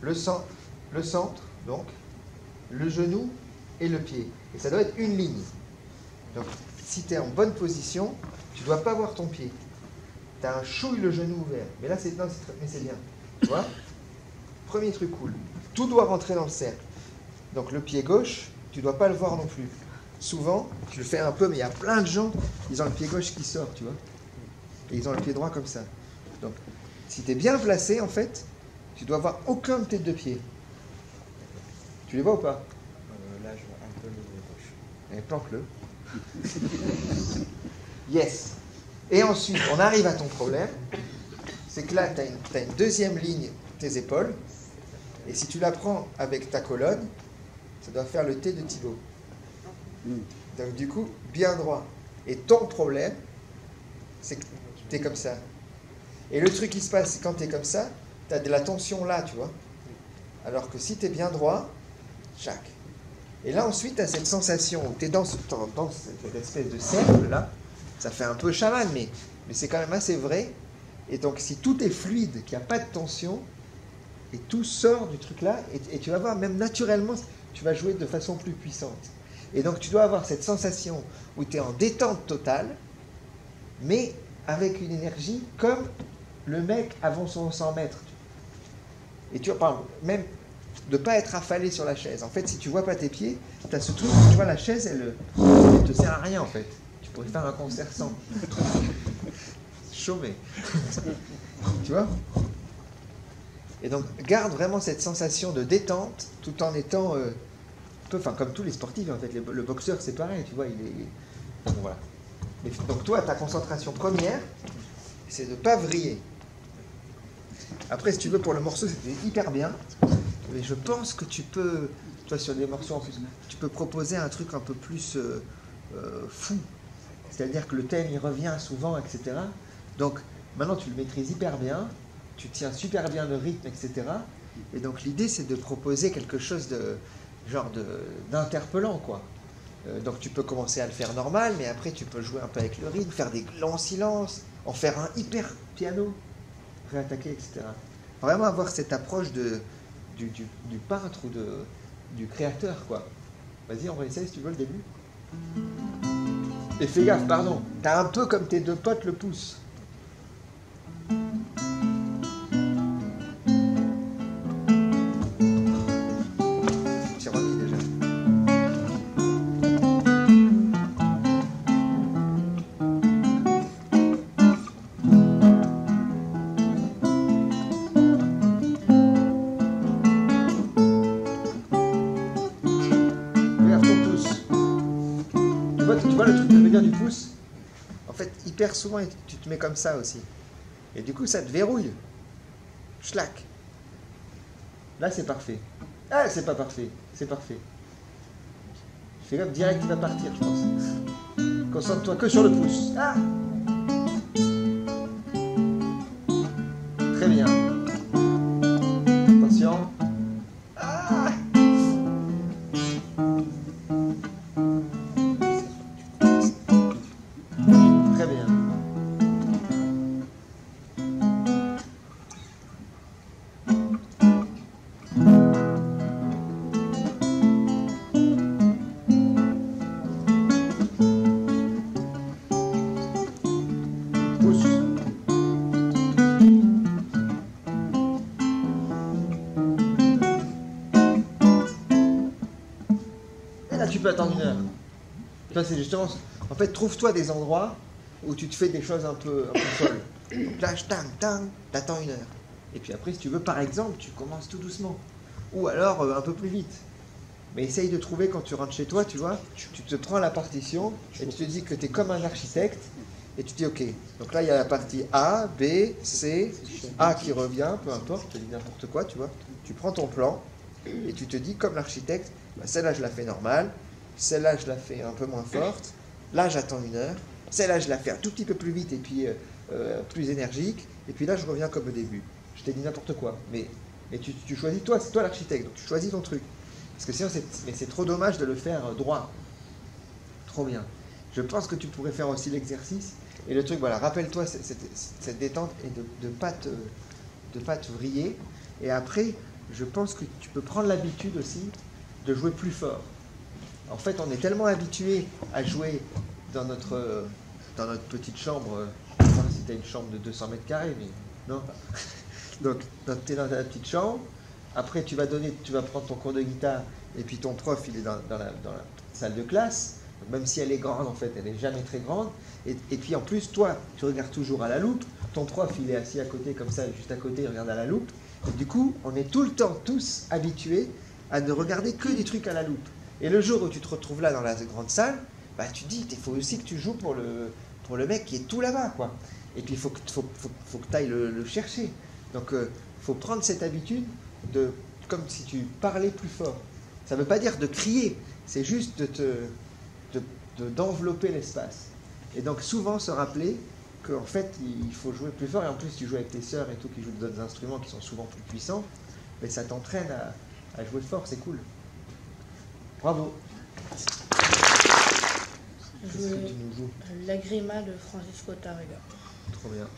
Speaker 1: le centre, donc, le genou et le pied. Et ça doit être une ligne. Donc si tu es en bonne position, tu ne dois pas voir ton pied. Tu as un chouille le genou ouvert. Mais là, c'est bien. Tu vois? Premier truc cool. Tout doit rentrer dans le cercle. Donc le pied gauche, tu ne dois pas le voir non plus. Souvent, je le fais un peu, mais il y a plein de gens, ils ont le pied gauche qui sort, tu vois. Et ils ont le pied droit comme ça. Donc, si tu es bien placé, en fait, tu dois voir aucun de tes deux pieds. Tu les vois ou pas?
Speaker 2: Là, je vois un peu le gauche.
Speaker 1: Et planque-le. Yes. Et ensuite, on arrive à ton problème. C'est que là, tu as une deuxième ligne, tes épaules. Et si tu la prends avec ta colonne, ça doit faire le T de Thibaut. Donc du coup, bien droit. Et ton problème, c'est que tu es comme ça. Et le truc qui se passe, c'est quand tu es comme ça, tu as de la tension là, tu vois. Alors que si tu es bien droit, chac. Et là, ensuite, tu as cette sensation où tu es dans cette espèce de cercle là. Ça fait un peu chaman, mais c'est quand même assez vrai. Et donc, si tout est fluide, qu'il n'y a pas de tension, et tout sort du truc là, et tu vas voir, même naturellement, tu vas jouer de façon plus puissante. Et donc, tu dois avoir cette sensation où tu es en détente totale, mais avec une énergie comme le mec avant son 100 mètres. Et tu vois, même de ne pas être affalé sur la chaise. En fait, si tu vois pas tes pieds, tu as ce truc où tu vois la chaise, elle te sert à rien en fait. Tu pourrais faire un concert sans. Chauvé. Tu vois? Et donc, garde vraiment cette sensation de détente tout en étant comme tous les sportifs en fait. Le boxeur, c'est pareil, tu vois, donc, voilà. Donc toi, ta concentration première, c'est de ne pas vriller. Après, si tu veux, pour le morceau, c'était hyper bien. Mais je pense que tu peux, toi, sur des morceaux en plus, tu peux proposer un truc un peu plus fou. C'est-à-dire que le thème, il revient souvent, etc. Donc, maintenant, tu le maîtrises hyper bien. Tu tiens super bien le rythme, etc. Et donc, l'idée, c'est de proposer quelque chose d'interpellant, quoi. Donc, tu peux commencer à le faire normal, mais après, tu peux jouer un peu avec le rythme, faire des longs silences, en faire un hyper piano, réattaquer, etc. Vraiment avoir cette approche du peintre ou du créateur, quoi. Vas-y, on va essayer si tu veux le début. Et fais gaffe, pardon, t'as un peu comme tes deux potes le pouce. J'ai remis déjà. Regarde ton pouce. Tu vois le truc de venir du pouce? En fait, hyper souvent, tu te mets comme ça aussi. Et du coup, ça te verrouille. Schlack. Là, c'est parfait. Ah, c'est pas parfait. C'est parfait. Fais gaffe, direct, il va partir, je pense. Concentre-toi que sur le pouce. Ah! Très bien. Attention. Ah! Très bien. Pouce. Et là, tu peux attendre une heure. Ça, c'est justement... En fait, trouve-toi des endroits où tu te fais des choses un peu folles. Donc là, t'attends une heure. Et puis après, si tu veux, par exemple, tu commences tout doucement. Ou alors un peu plus vite. Mais essaye de trouver quand tu rentres chez toi, tu vois, tu te prends la partition et tu te dis que tu es comme un architecte et tu te dis ok, donc là il y a la partie A, B, C, A qui revient, peu importe, je te dis n'importe quoi, tu vois. Tu prends ton plan et tu te dis comme l'architecte, bah, celle-là je la fais normale, celle-là je la fais un peu moins forte, là j'attends une heure, celle-là je la fais un tout petit peu plus vite et puis plus énergique, et puis là je reviens comme au début. Je t'ai dit n'importe quoi, mais tu choisis toi, c'est toi l'architecte, donc tu choisis ton truc. Parce que sinon, c'est trop dommage de le faire droit. Trop bien. Je pense que tu pourrais faire aussi l'exercice. Et le truc, voilà, rappelle-toi cette détente et de pas te vriller. Et après, je pense que tu peux prendre l'habitude aussi de jouer plus fort. En fait, on est tellement habitué à jouer dans notre petite chambre. Je ne sais pas si tu as une chambre de 200 mètres carrés, mais non. Donc, tu es dans ta petite chambre. Après, tu vas prendre ton cours de guitare et puis ton prof, il est dans la salle de classe. Donc, même si elle est grande, en fait, elle n'est jamais très grande. Et puis, en plus, toi, tu regardes toujours à la loupe. Ton prof, il est assis à côté, comme ça, juste à côté, il regarde à la loupe. Et du coup, on est tout le temps, tous habitués à ne regarder que des trucs à la loupe. Et le jour où tu te retrouves là, dans la grande salle, bah, tu te dis, il faut aussi que tu joues pour le mec qui est tout là-bas, quoi. Et puis, il faut que tu ailles le chercher. Donc, il faut prendre cette habitude comme si tu parlais plus fort. Ça ne veut pas dire de crier, c'est juste d'envelopper l'espace. Et donc souvent se rappeler qu'en fait il faut jouer plus fort, et en plus tu joues avec tes sœurs et tout qui jouent d'autres instruments qui sont souvent plus puissants, mais ça t'entraîne à jouer fort, c'est cool. Bravo. Qu'est-ce que tu nous joues?
Speaker 3: L'Agrima de Francisco Tárrega.
Speaker 1: Trop bien.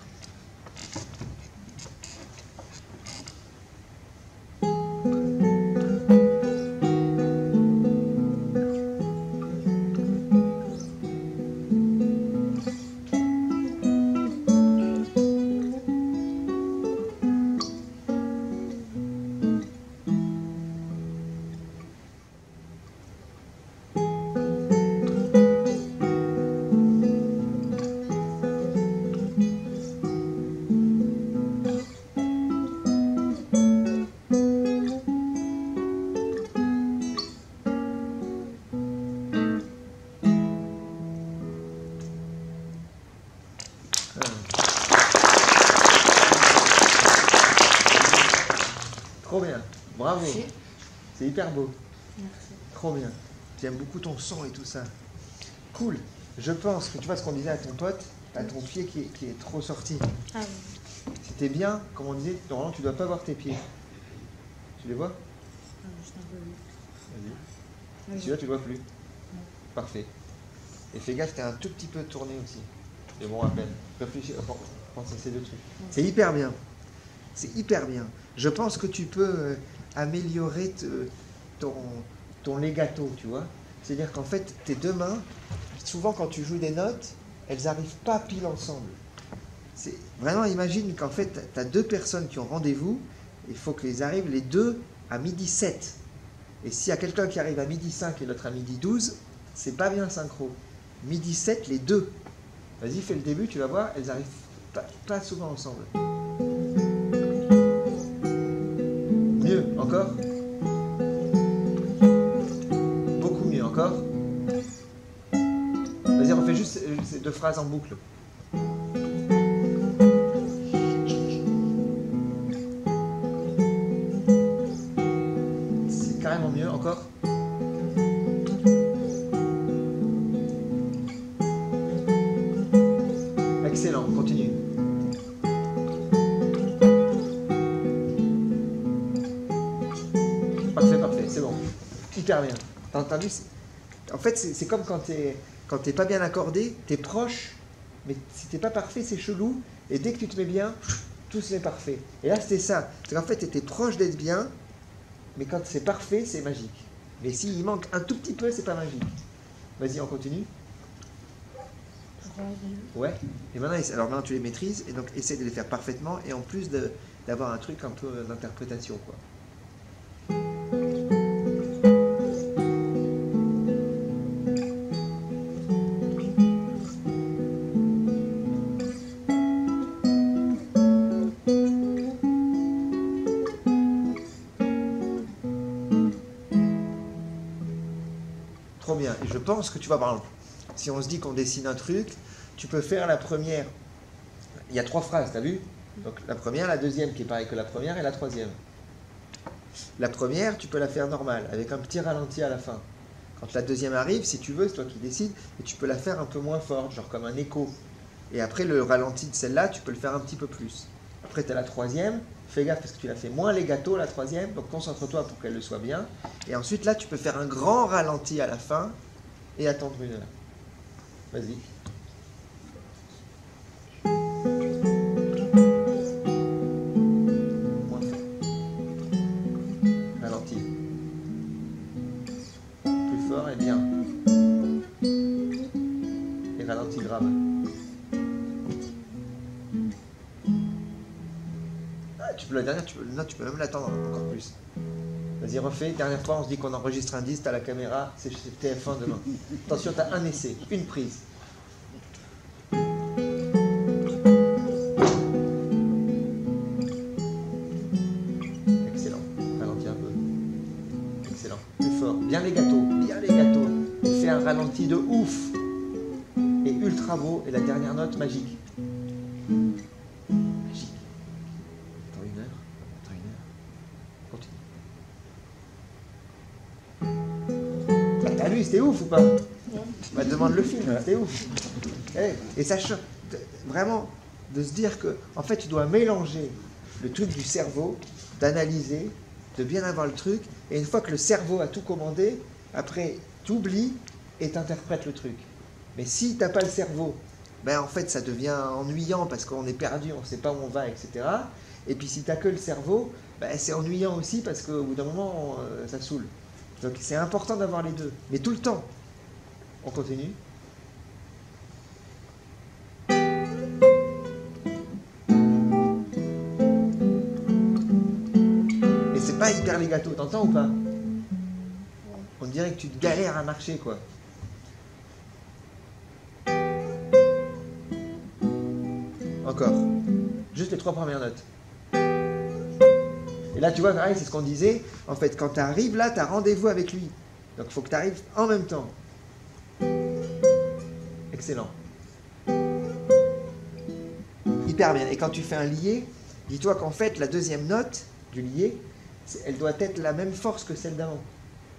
Speaker 1: Trop bien, bravo.
Speaker 3: Merci.
Speaker 1: C'est hyper beau.
Speaker 3: Merci.
Speaker 1: Trop bien. J'aime beaucoup ton son et tout ça. Cool. Je pense que tu vois ce qu'on disait à ton pote, à ton pied qui est trop sorti.
Speaker 3: Ah oui.
Speaker 1: C'était bien, comme on disait, normalement tu ne dois pas voir tes pieds. Tu les vois?
Speaker 3: Ah, juste un peu vite.
Speaker 1: Vas-y.
Speaker 3: Oui.
Speaker 1: Celui-là tu ne le vois plus. Parfait. Et fais gaffe, t'es un tout petit peu tourné aussi. Mais bon, à peine. Réfléchis, pense à ces deux trucs. C'est hyper bien. C'est hyper bien. Je pense que tu peux améliorer ton legato, tu vois. C'est-à-dire qu'en fait, tes deux mains, souvent quand tu joues des notes, elles n'arrivent pas pile ensemble. Vraiment, imagine qu'en fait, tu as deux personnes qui ont rendez-vous, il faut qu'ils arrivent les deux à midi 7. Et s'il y a quelqu'un qui arrive à midi 5 et l'autre à midi 12, c'est pas bien synchro. Midi 7, les deux. Vas-y, fais le début, tu vas voir, elles n'arrivent pas souvent ensemble. Mieux, encore. Beaucoup mieux, encore. Vas-y, refais juste ces deux phrases en boucle. C'est carrément mieux, encore. Excellent, continue. Parfait, c'est bon. Hyper bien. T'as entendu? En fait, c'est comme quand t'es pas bien accordé, t'es proche, mais si t'es pas parfait, c'est chelou. Et dès que tu te mets bien, tout se met parfait. Et là, c'était ça. C'est qu'en fait, t'étais proche d'être bien, mais quand c'est parfait, c'est magique. Mais s'il manque un tout petit peu, c'est pas magique. Vas-y, on continue. Ouais. Et maintenant, tu les maîtrises, et donc essaie de les faire parfaitement, et en plus d'avoir un truc un peu d'interprétation, quoi. Trop bien. Et je pense que tu vas, par exemple, si on se dit qu'on dessine un truc, tu peux faire la première. Il y a 3 phrases, t'as vu? Donc la première, la deuxième qui est pareille que la première et la troisième. La première, tu peux la faire normale, avec un petit ralenti à la fin. Quand la deuxième arrive, si tu veux, c'est toi qui décides, et tu peux la faire un peu moins forte, genre comme un écho. Et après, le ralenti de celle-là, tu peux le faire un petit peu plus. Après, tu as la troisième, fais gaffe parce que tu l'as fait moins legato, la troisième, donc concentre-toi pour qu'elle le soit bien. Et ensuite, là, tu peux faire un grand ralenti à la fin, et attendre 1 heure. Vas-y. Moins fort. Ralenti. Plus fort et bien. Et ralenti grave. Ah, tu peux la dernière, tu peux même l'attendre encore plus. Vas-y, refais. Dernière fois, on se dit qu'on enregistre un disque à la caméra. C'est TF1 demain. Attention, tu as un essai, une prise. Excellent. Ralentis un peu. Excellent. Plus fort. Bien les gâteaux. Et fais un ralenti de ouf. Et ultra beau. Et la dernière note, magique. Magique. Attends 1 heure. Continue. T'as vu, c'était ouf ou pas? Bah, demande le film, c'était ouf. Et ça choque vraiment de se dire que, en fait, tu dois mélanger le truc du cerveau, d'analyser, de bien avoir le truc, et une fois que le cerveau a tout commandé, après, tu oublies et t'interprètes le truc. Mais si t'as pas le cerveau, ben en fait, ça devient ennuyant parce qu'on est perdu, on ne sait pas où on va, etc. Et puis si t'as que le cerveau, ben, c'est ennuyant aussi parce qu'au bout d'un moment, ça saoule. Donc c'est important d'avoir les deux, mais tout le temps. On continue. Et c'est pas hyper legato, t'entends ou pas? On dirait que tu te galères à marcher, quoi. Encore. Juste les 3 premières notes. Et là, tu vois, pareil, c'est ce qu'on disait. En fait, quand tu arrives là, tu as rendez-vous avec lui. Donc, il faut que tu arrives en même temps. Excellent. Hyper bien. Et quand tu fais un lié, dis-toi qu'en fait, la deuxième note du lié, elle doit être la même force que celle d'avant.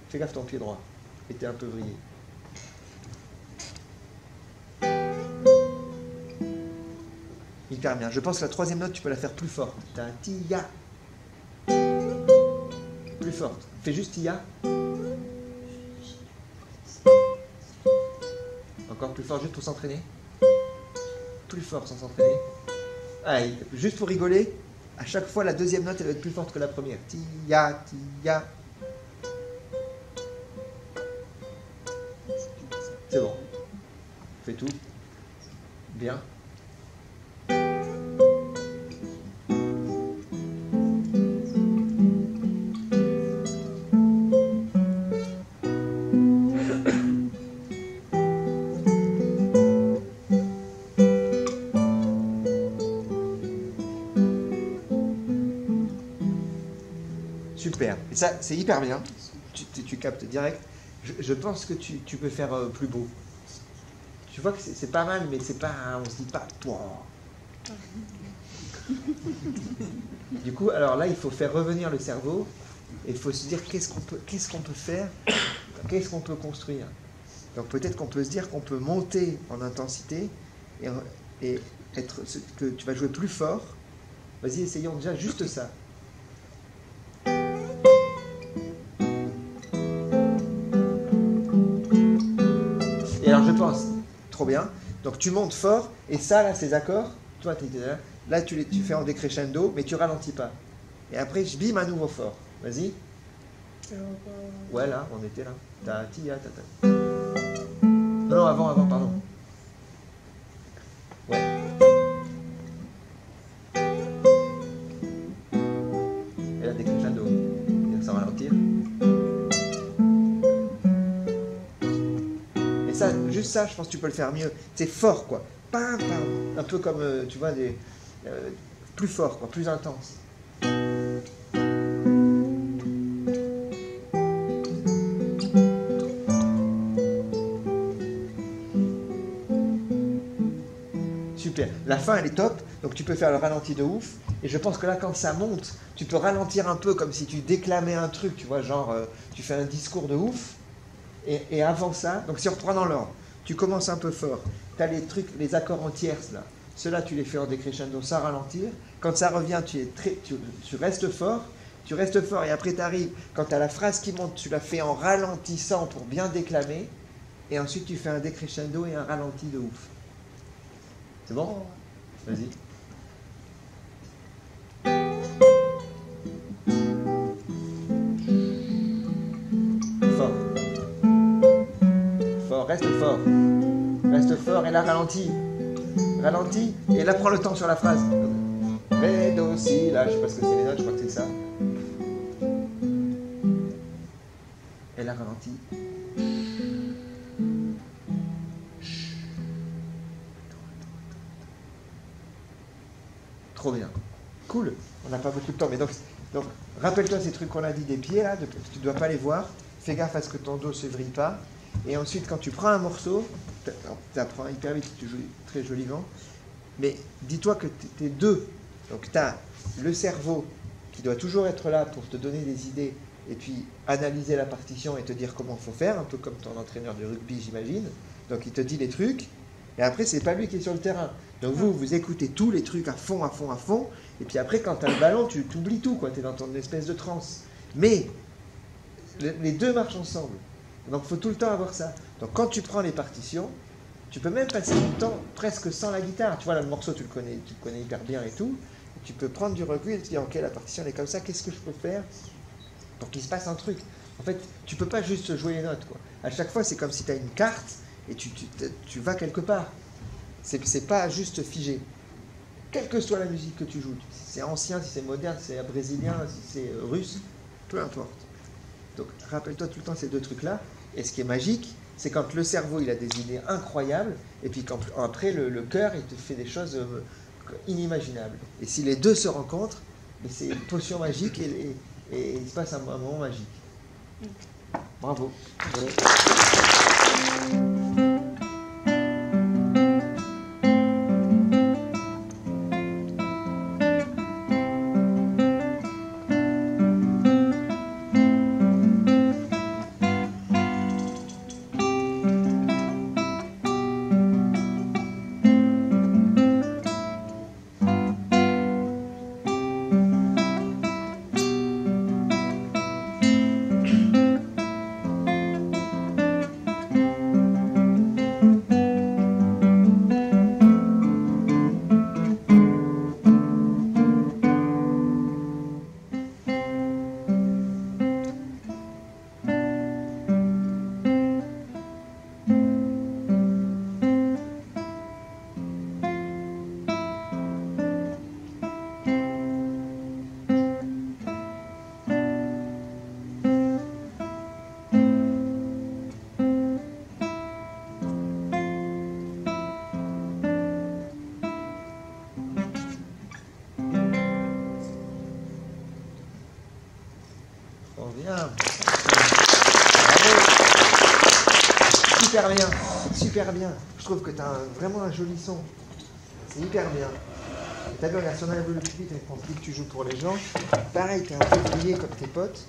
Speaker 1: Fais gaffe ton pied droit. Et t'es un peu vrillé. Hyper bien. Je pense que la troisième note, tu peux la faire plus forte. T'as un tia. Plus forte. Fais juste tia. Encore plus fort, juste pour s'entraîner. Plus fort sans s'entraîner. Allez, juste pour rigoler, à chaque fois, la deuxième note, elle va être plus forte que la première. Tia, tia. refais tout. Bien. Super. Et ça, c'est hyper bien. Tu captes direct. Je pense que tu peux faire plus beau. Tu vois que c'est pas mal, mais c'est pas. On se dit pas. Pouah. Du coup, alors là, il faut faire revenir le cerveau et il faut se dire qu'est-ce qu'on peut faire, qu'est-ce qu'on peut construire. Donc peut-être qu'on peut se dire qu'on peut monter en intensité et que tu vas jouer plus fort. Vas-y, essayons déjà juste ça. Et alors je pense, trop bien, donc tu montes fort, et ça là, ces accords, toi là tu fais en décrescendo, mais tu ralentis pas. Et après je bime à nouveau fort. Vas-y. Ouais là, on était là. Ta tia ta ta. Non, avant, pardon. Ouais. Et là décrescendo. Sans ralentir. Et ça, juste ça, je pense que tu peux le faire mieux. C'est fort, quoi. Pam, pam. Un peu comme, tu vois, plus fort, quoi, plus intense. Super. La fin, elle est top, donc tu peux faire le ralenti de ouf. Et je pense que là, quand ça monte, tu peux ralentir un peu comme si tu déclamais un truc, tu vois, genre, tu fais un discours de ouf. Et avant ça, donc si on reprend dans l'ordre, tu commences un peu fort. Tu as les trucs, les accords en tierces, là. Ceux-là, tu les fais en décrescendo sans ralentir. Quand ça revient, tu restes fort. Tu restes fort et après, tu arrives. Quand tu as la phrase qui monte, tu la fais en ralentissant pour bien déclamer. Et ensuite, tu fais un décrescendo et un ralenti de ouf. C'est bon? Vas-y. Fort. Fort, reste fort. Reste fort et là, ralentis. Ralentis et là, prends le temps sur la phrase. Ré, do, si, là, je sais pas ce que c'est les notes, je crois que c'est ça. Et là, ralentis. Trop bien. Cool. On n'a pas beaucoup de temps. Mais donc rappelle-toi ces trucs qu'on a dit des pieds, là. Tu ne dois pas les voir. Fais gaffe à ce que ton dos ne se vrille pas. Et ensuite, quand tu prends un morceau, tu apprends hyper vite, tu joues très joliment. Mais dis-toi que tu es deux. Donc tu as le cerveau qui doit toujours être là pour te donner des idées et puis analyser la partition et te dire comment il faut faire, un peu comme ton entraîneur de rugby, j'imagine. Donc il te dit les trucs. Et après, c'est pas lui qui est sur le terrain. Donc vous écoutez tous les trucs à fond. Et puis après, quand tu as le ballon, tu t'oublies tout, quoi. Tu es dans ton espèce de transe. Mais les deux marchent ensemble. Donc il faut tout le temps avoir ça. Donc quand tu prends les partitions, tu peux même passer du temps presque sans la guitare. Tu vois, là, le morceau, tu le connais hyper bien et tout. Et tu peux prendre du recul et te dire, ok, la partition elle est comme ça, qu'est-ce que je peux faire pour qu'il se passe un truc. En fait, tu peux pas juste jouer les notes, quoi. À chaque fois, c'est comme si tu as une carte et tu vas quelque part. C'est pas juste figé. Quelle que soit la musique que tu joues, si c'est ancien, si c'est moderne, si c'est brésilien, si c'est russe, peu importe. Donc, rappelle-toi tout le temps ces deux trucs-là. Et ce qui est magique, c'est quand le cerveau, il a des idées incroyables, et puis quand après, le cœur, il te fait des choses inimaginables. Et si les deux se rencontrent, c'est une potion magique, et il se passe un moment magique. Bravo. Bien. Bravo. Super bien. Super bien. Je trouve que tu as vraiment un joli son. C'est hyper bien. T'as vu, regarde, si on enlève le pupitre et qu'on se dit que tu joues pour les gens, pareil, t'es un peu brillé comme tes potes.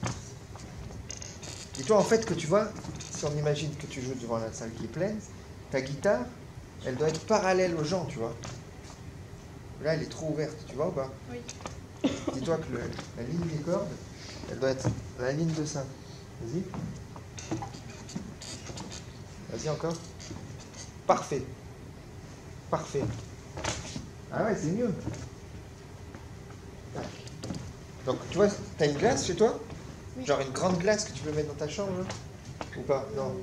Speaker 1: Dis-toi en fait que tu vois, si on imagine que tu joues devant la salle qui est pleine, ta guitare, elle doit être parallèle aux gens, tu vois. Là, elle est trop ouverte, tu vois ou pas?
Speaker 3: Oui.
Speaker 1: Dis-toi que la ligne des cordes, elle doit être la ligne de ça. Vas-y. Vas-y encore. Parfait. Parfait. Ah ouais, c'est mieux. Donc, tu vois, t'as une glace chez toi?
Speaker 3: Oui.
Speaker 1: Genre une grande glace que tu peux mettre dans ta chambre, là? Ou pas? Non.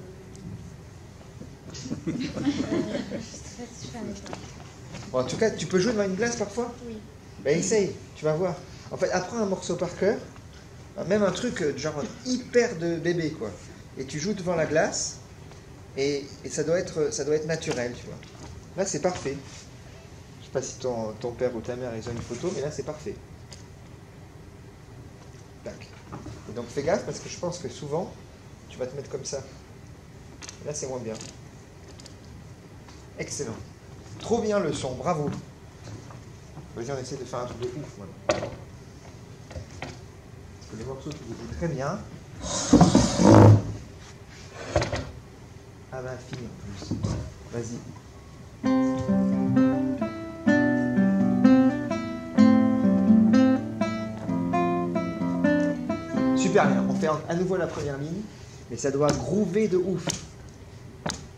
Speaker 3: Je suis très fan.
Speaker 1: Bon, en tout cas, tu peux jouer devant une glace parfois?
Speaker 3: Oui.
Speaker 1: Ben essaye, tu vas voir. En fait, apprends un morceau par cœur, même un truc genre hyper de bébé, quoi. Et tu joues devant la glace, et ça doit être naturel, tu vois. Là, c'est parfait. Je sais pas si ton père ou ta mère, ils ont une photo, mais là, c'est parfait. Tac. Et donc, fais gaffe, parce que je pense que souvent, tu vas te mettre comme ça. Là, c'est moins bien. Excellent. Trop bien le son, bravo. Vas-y, on essaie de faire un truc de ouf, maintenant. Parce que les morceaux, tu les joues très bien. À l'infini, en plus. Vas-y. Super bien. On fait à nouveau la première ligne, mais ça doit groover de ouf.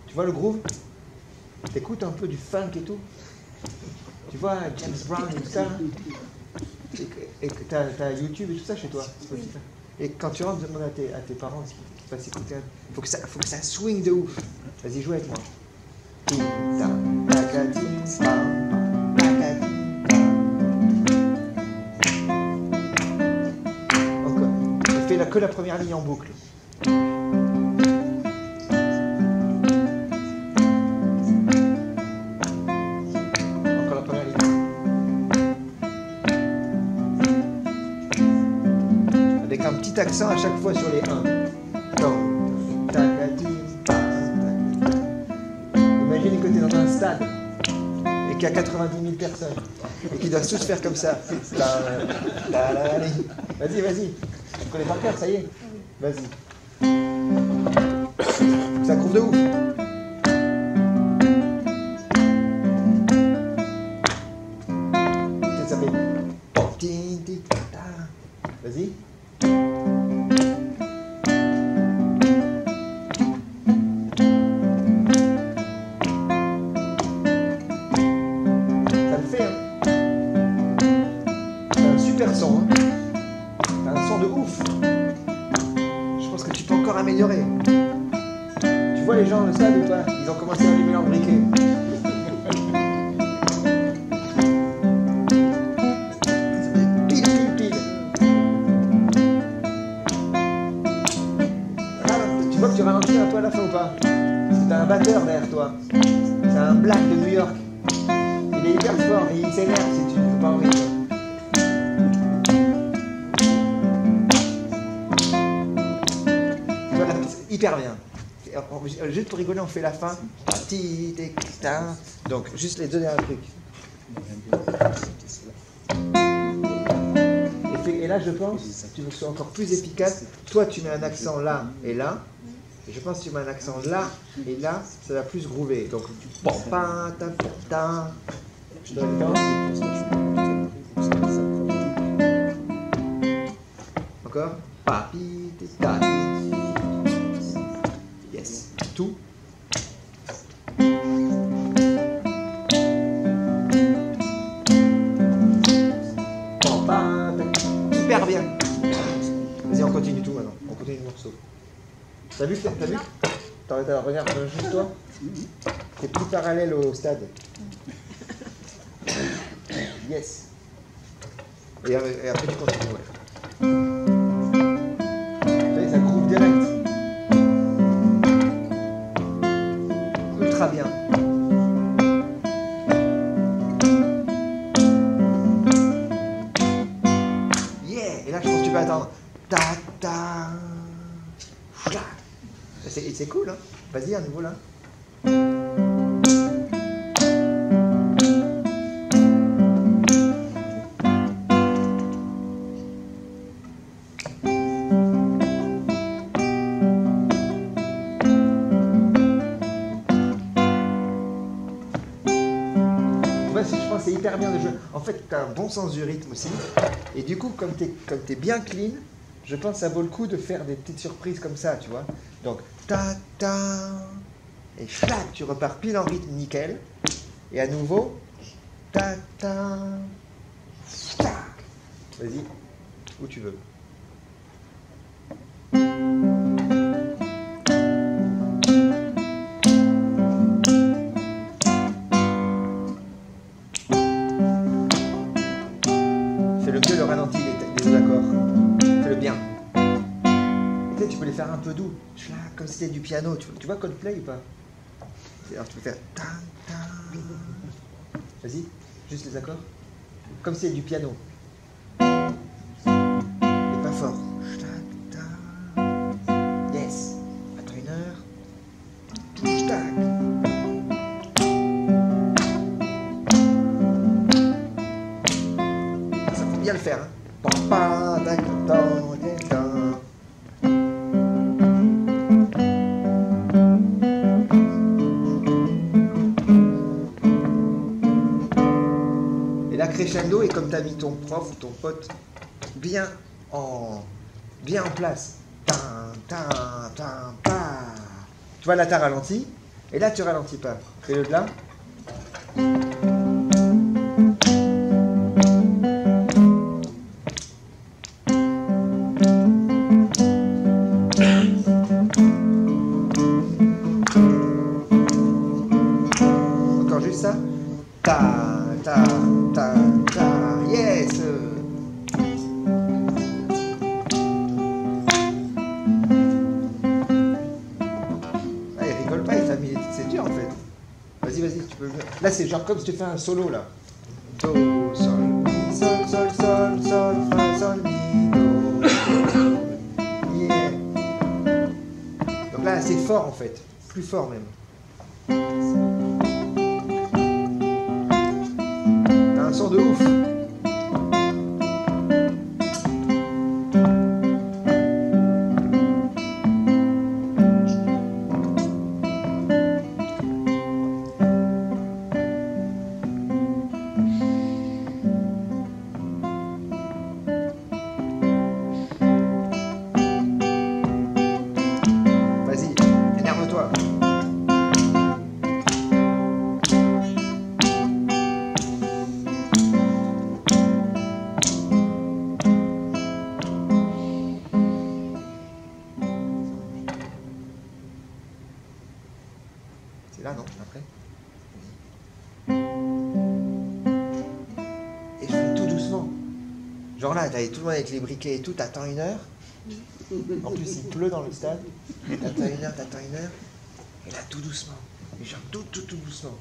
Speaker 1: Tu vois le groove? T'écoutes un peu du funk et tout? Tu vois James Brown et tout ça? Et que t'as YouTube et tout ça chez toi?
Speaker 3: Oui.
Speaker 1: Et quand tu rentres, demande à tes parents ce qu'ils fassent écouter. Faut que ça swing de ouf. Vas-y, joue avec moi. Encore. Et fais que la première ligne en boucle. Encore la première ligne. Avec un petit accent à chaque fois sur les 1. Imagine que tu es dans un stade et qu'il y a 90 000 personnes et qu'ils doivent tous faire comme ça. Vas-y, vas-y. Tu connais par cœur, ça y est. Vas-y. Ça groove de ouf. Ça fait. Vas-y. Son, hein. T'as un son de ouf. Je pense que tu peux encore améliorer. Tu vois les gens au stade ou pas? Ils ont commencé à allumer leur briquet. Pile, pile, pile. Ah, tu vois que tu ralentis un peu à la fin ou pas? Parce que t'as un batteur derrière toi. C'est un black de New York. Il est hyper fort et il s'énerve si tu ne fais pas en rythme. Hyper bien. Juste pour rigoler, on fait la fin. Donc, juste les deux derniers trucs. Et là, je pense, tu veux que ce soit encore plus efficace. Toi, tu mets un accent là et là. Et je pense que tu mets un accent là et là, ça va plus groover. Donc, je donne le temps. Encore. Yes. Tout. Hyper bien. Vas-y, on continue tout maintenant. On continue le morceau. T'as vu? Regarde, juste toi. T'es plus parallèle au stade. Yes. Et après tu continues, ouais. Ça groove direct. Ultra bien. Yeah. Et là, je pense que tu peux attendre. Ta ta. C'est cool, hein. Vas-y, à nouveau là. C'est hyper bien de jouer. En fait, tu as un bon sens du rythme aussi. Et du coup, comme tu es bien clean, je pense que ça vaut le coup de faire des petites surprises comme ça, tu vois. Donc, ta-ta, et chlac, tu repars pile en rythme, nickel. Et à nouveau, ta-ta, chlac. Vas-y, où tu veux. Un peu doux, comme si c'était du piano. Tu vois Coldplay ou pas? Alors tu peux faire ta ta. Vas-y, juste les accords. Comme si c'était du piano. Et pas fort. Yes. Attends une heure. Ça faut bien le faire. Hein. Crescendo, et comme tu as mis ton prof ou ton pote bien en place. Tu vois, là tu as ralenti, et là tu ralentis pas. Fais-le de là. Encore juste ça. Yes. Ah, il rigole pas, c'est dur en fait. Vas-y, tu peux le faire. Là, c'est genre comme si tu fais un solo là. Do, sol, mi, sol, sol, sol, sol, fa, sol, mi, do. Yeah. Donc là, c'est fort en fait. Plus fort même. T'as un son de ouf. C'est là, non? Après. Et je fais tout doucement. Genre là, t'avais tout le monde avec les briquets et tout, t'attends une heure. En plus, il pleut dans le stade. T'attends une heure. Et là, tout doucement. Et genre tout doucement.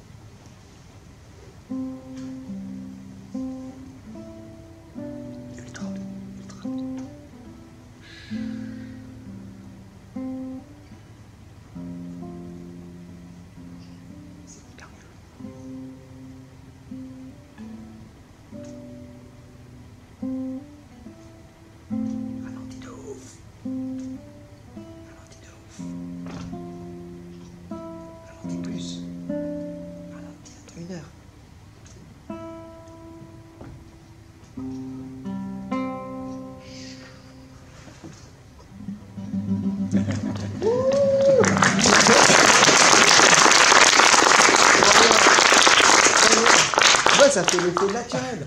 Speaker 1: Ça fait l'effet naturel.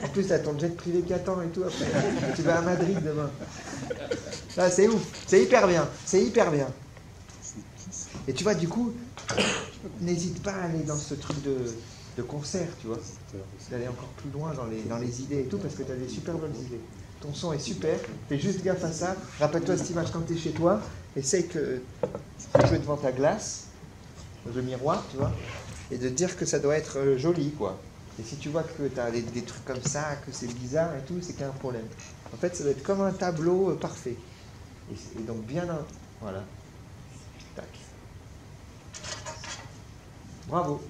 Speaker 1: En plus, t'as ton jet privé qui attend et tout après. Tu vas à Madrid demain. Là, c'est ouf. C'est hyper bien. Et tu vois, du coup, n'hésite pas à aller dans ce truc de concert, tu vois. D'aller encore plus loin dans les idées et tout, parce que t'as des super bonnes idées. Ton son est super. Fais juste gaffe à ça. Rappelle-toi cette image quand t'es chez toi. Essaye de jouer devant ta glace, le miroir, tu vois, et de dire que ça doit être joli, quoi. Et si tu vois que tu as des trucs comme ça, que c'est bizarre et tout, c'est qu'il y a un problème. En fait, ça doit être comme un tableau parfait. Et donc bien... Voilà. Tac. Bravo.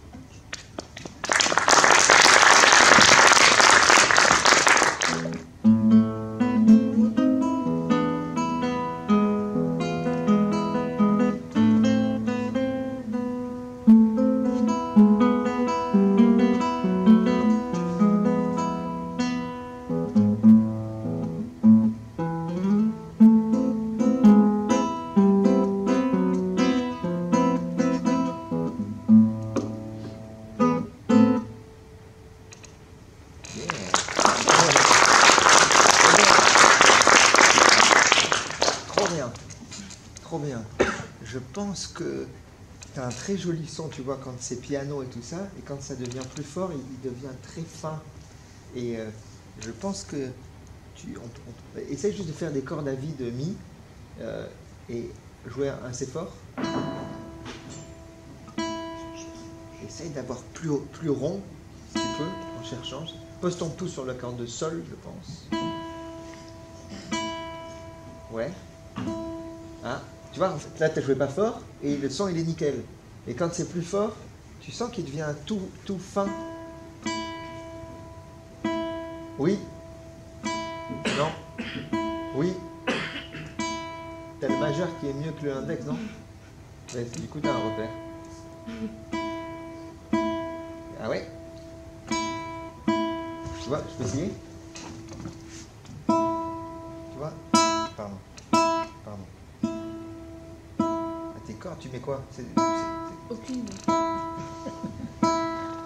Speaker 1: Trop bien. Je pense que tu as un très joli son, tu vois, quand c'est piano et tout ça, et quand ça devient plus fort, il devient très fin. Et je pense que essaye juste de faire des cordes à vide mi et jouer assez fort. Essaye d'avoir plus rond, si tu peux, en cherchant. Pose ton pouce sur la corde de sol, je pense. Ouais. Ah, tu vois, en fait, là, tu n'as joué pas fort et le son, il est nickel. Et quand c'est plus fort, tu sens qu'il devient tout fin. Oui. Non. Oui. T'as le majeur qui est mieux que l'index, non? Ouais, du coup, t'as un repère. Ah ouais? Tu vois, je peux essayer? Tu vois? Pardon. À tes cordes, tu mets quoi?
Speaker 3: Aucune.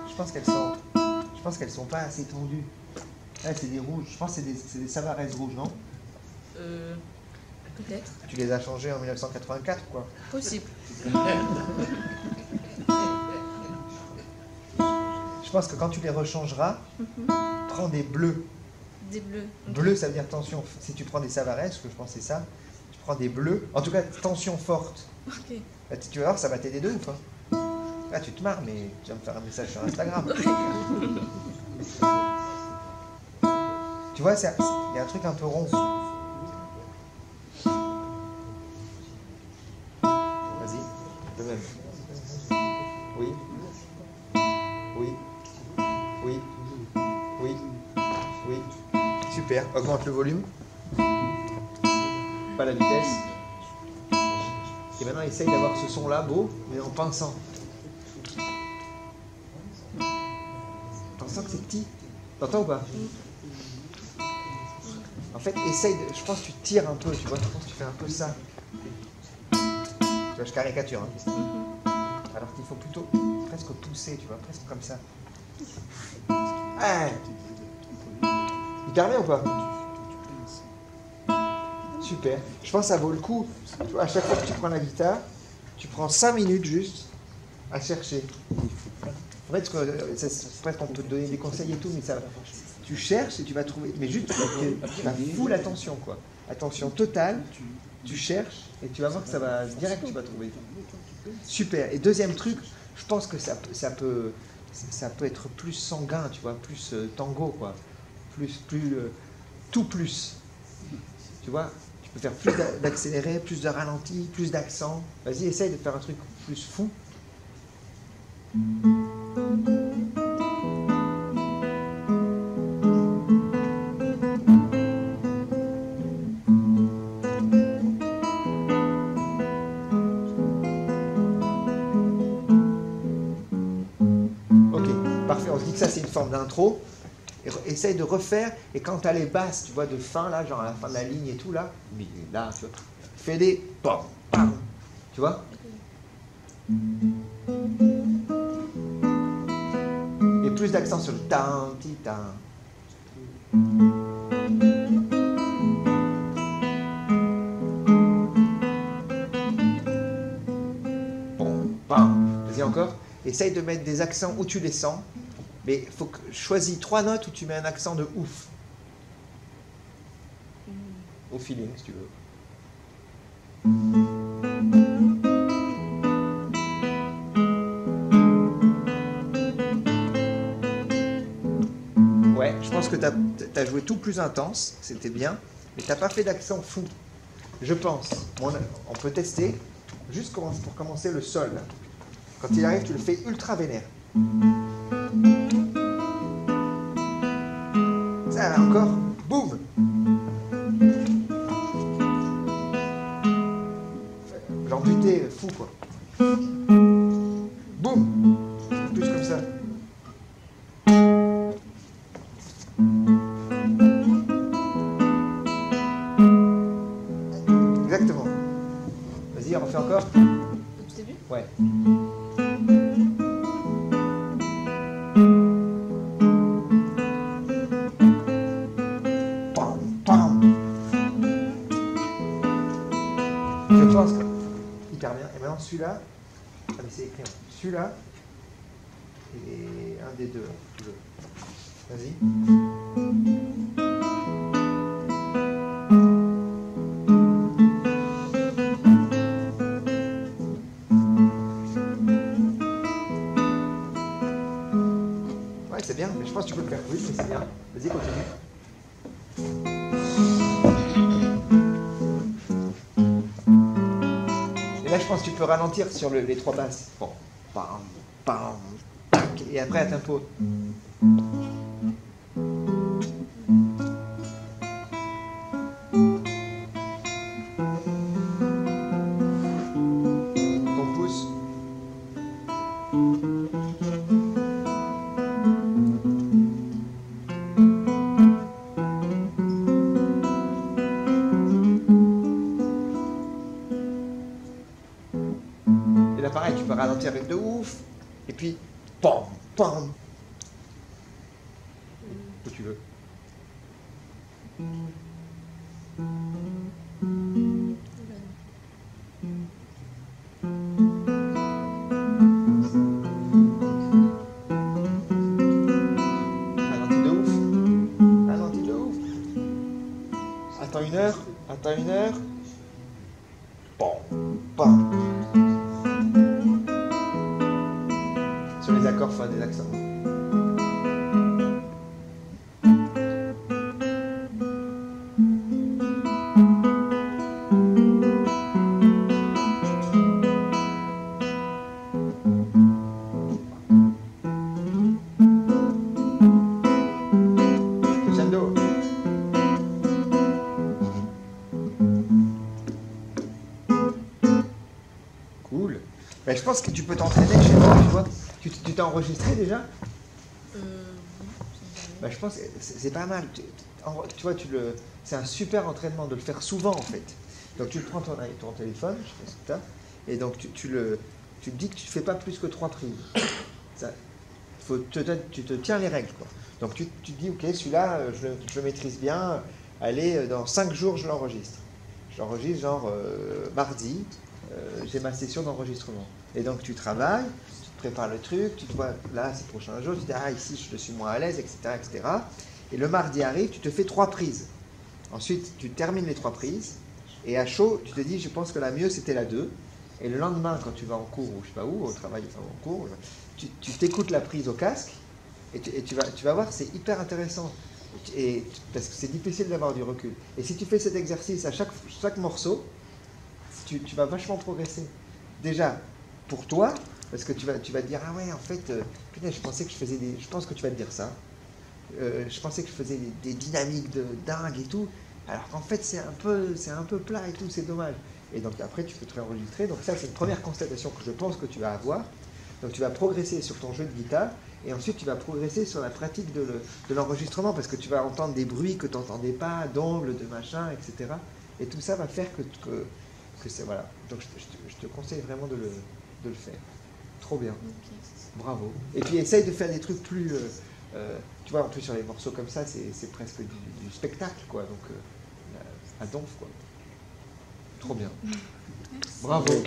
Speaker 1: Je pense qu'elles sont pas assez tendues. Là, c'est des rouges. Je pense que c'est des Savarez rouges, non?
Speaker 3: Peut-être.
Speaker 1: Tu les as changés en 1984, quoi.
Speaker 3: Possible.
Speaker 1: Je pense que quand tu les rechangeras, prends des bleus.
Speaker 3: Des bleus.
Speaker 1: Bleu, ça veut dire tension. Si tu prends des Savarez, que je pense que c'est ça, tu prends des bleus. En tout cas, tension forte.
Speaker 3: Ok.
Speaker 1: Là, tu vas voir, ça va t'aider de ouf. Hein. Là, tu te marres, mais tu vas me faire un message sur Instagram. Tu vois, il y a un truc un peu rond. Vas-y, le même. Oui. Oui. Oui. Oui. Oui. Super. Augmente le volume. Pas la vitesse. Et maintenant, essaye d'avoir ce son-là beau, mais en pinçant. T'entends que c'est petit? T'entends ou pas? En fait, essaye de... Je pense que tu tires un peu, tu vois. Je pense que tu fais un peu ça. Tu vois, je caricature. Hein. Alors qu'il faut plutôt presque pousser, tu vois, presque comme ça. Ah, il permet ou pas? Super. Je pense que ça vaut le coup. Tu vois, à chaque fois que tu prends la guitare, tu prends 5 minutes juste à chercher. En fait, c'est presque qu'on peut te donner des conseils et tout, mais ça, tu cherches et tu vas trouver. Mais juste, tu vas full attention, quoi. Attention totale. Tu cherches et tu vas voir que ça va direct, tu vas trouver. Super. Et deuxième truc, je pense que ça peut être plus sanguin, tu vois, plus tango, quoi. Tout plus. Tu vois, tu peux faire plus d'accéléré, plus de ralenti, plus d'accent. Vas-y, essaye de faire un truc plus fou. Ok, parfait, on se dit que ça c'est une forme d'intro. Essaye de refaire, et quand tu as les basses, tu vois, de fin, là, genre à la fin de la ligne et tout, là, mais là, tu vois, fais des... Pam, pam, tu vois? Et plus d'accent sur le tan, ti, tan. Bon, bam. Vas-y encore. Essaye de mettre des accents où tu les sens. Mais il faut que choisis 3 notes où tu mets un accent de ouf. Au feeling, si tu veux. Ouais, je pense que tu as joué tout plus intense, c'était bien, mais tu n'as pas fait d'accent fou. Je pense. On peut tester. juste pour commencer le sol. Là. Quand il arrive, tu le fais ultra vénère. Ça, encore, boum. Genre buté, fou quoi. Boum. Plus comme ça. Exactement. Vas-y, on refait encore.
Speaker 3: Au tout début?
Speaker 1: Ouais. Pam, pam. Je pense que hyper bien. Et maintenant celui-là, ah mais c'est écrit. Celui-là et un des deux. Tu veux. Vas-y. Ouais, c'est bien, mais je pense que tu peux le faire plus, mais c'est bien. Vas-y, continue. Et là, je pense que tu peux ralentir sur les trois basses. Bon, pam, pam, tac, et après à tempo. Ton pouce. Et là, pareil, tu peux ralentir de ouf. Et puis, pam, pam. Où tu veux. Ralentis de ouf. Ralentis de ouf. Attends une heure. Attends une heure. Pam, pam. Sur les accords, faut des accents. Crescendo. Cool. Ben, je pense que tu peux t'entraîner chez toi, tu vois. Tu t'es enregistré déjà?
Speaker 3: Oui,
Speaker 1: Ben, je pense que c'est pas mal. Tu vois, c'est un super entraînement de le faire souvent en fait. Donc tu prends ton téléphone, je sais pas ce que t'as, et donc tu te dis que tu ne fais pas plus que 3 prises. Tu te tiens les règles, quoi. Donc tu te dis, ok, celui-là, je le maîtrise bien, allez, dans 5 jours, je l'enregistre. Je l'enregistre genre mardi, j'ai ma session d'enregistrement. Et donc tu travailles, tu te prépares le truc, tu te vois, là, c'est le prochain jour, tu te dis, ah, ici, je suis moins à l'aise, etc., etc. Et le mardi arrive, tu te fais 3 prises. Ensuite, tu termines les 3 prises, et à chaud, tu te dis, je pense que la mieux, c'était la 2. Et le lendemain, quand tu vas en cours, ou je sais pas où, au travail, enfin en cours, tu t'écoutes la prise au casque, et tu vas voir, c'est hyper intéressant. Parce que c'est difficile d'avoir du recul. Et si tu fais cet exercice à chaque morceau, tu vas vachement progresser. Déjà, pour toi, parce que tu vas te dire, ah ouais, en fait, putain, je pensais que je faisais je pense que tu vas te dire ça. Je pensais que je faisais des dynamiques de dingue et tout, alors qu'en fait, c'est un peu plat et tout, c'est dommage. Et donc après, tu peux te réenregistrer. Donc ça, c'est une première constatation que je pense que tu vas avoir. Donc tu vas progresser sur ton jeu de guitare, et ensuite tu vas progresser sur la pratique de l'enregistrement, parce que tu vas entendre des bruits que tu n'entendais pas, d'ongles, de machin, etc. Et tout ça va faire que c'est... Voilà. Donc je te conseille vraiment de le faire. Trop bien.
Speaker 3: Ok.
Speaker 1: Bravo. Et puis essaye de faire des trucs plus... tu vois, en plus sur les morceaux comme ça, c'est presque du spectacle, quoi. Donc à donf, quoi. Trop bien.
Speaker 3: Merci.
Speaker 1: Bravo.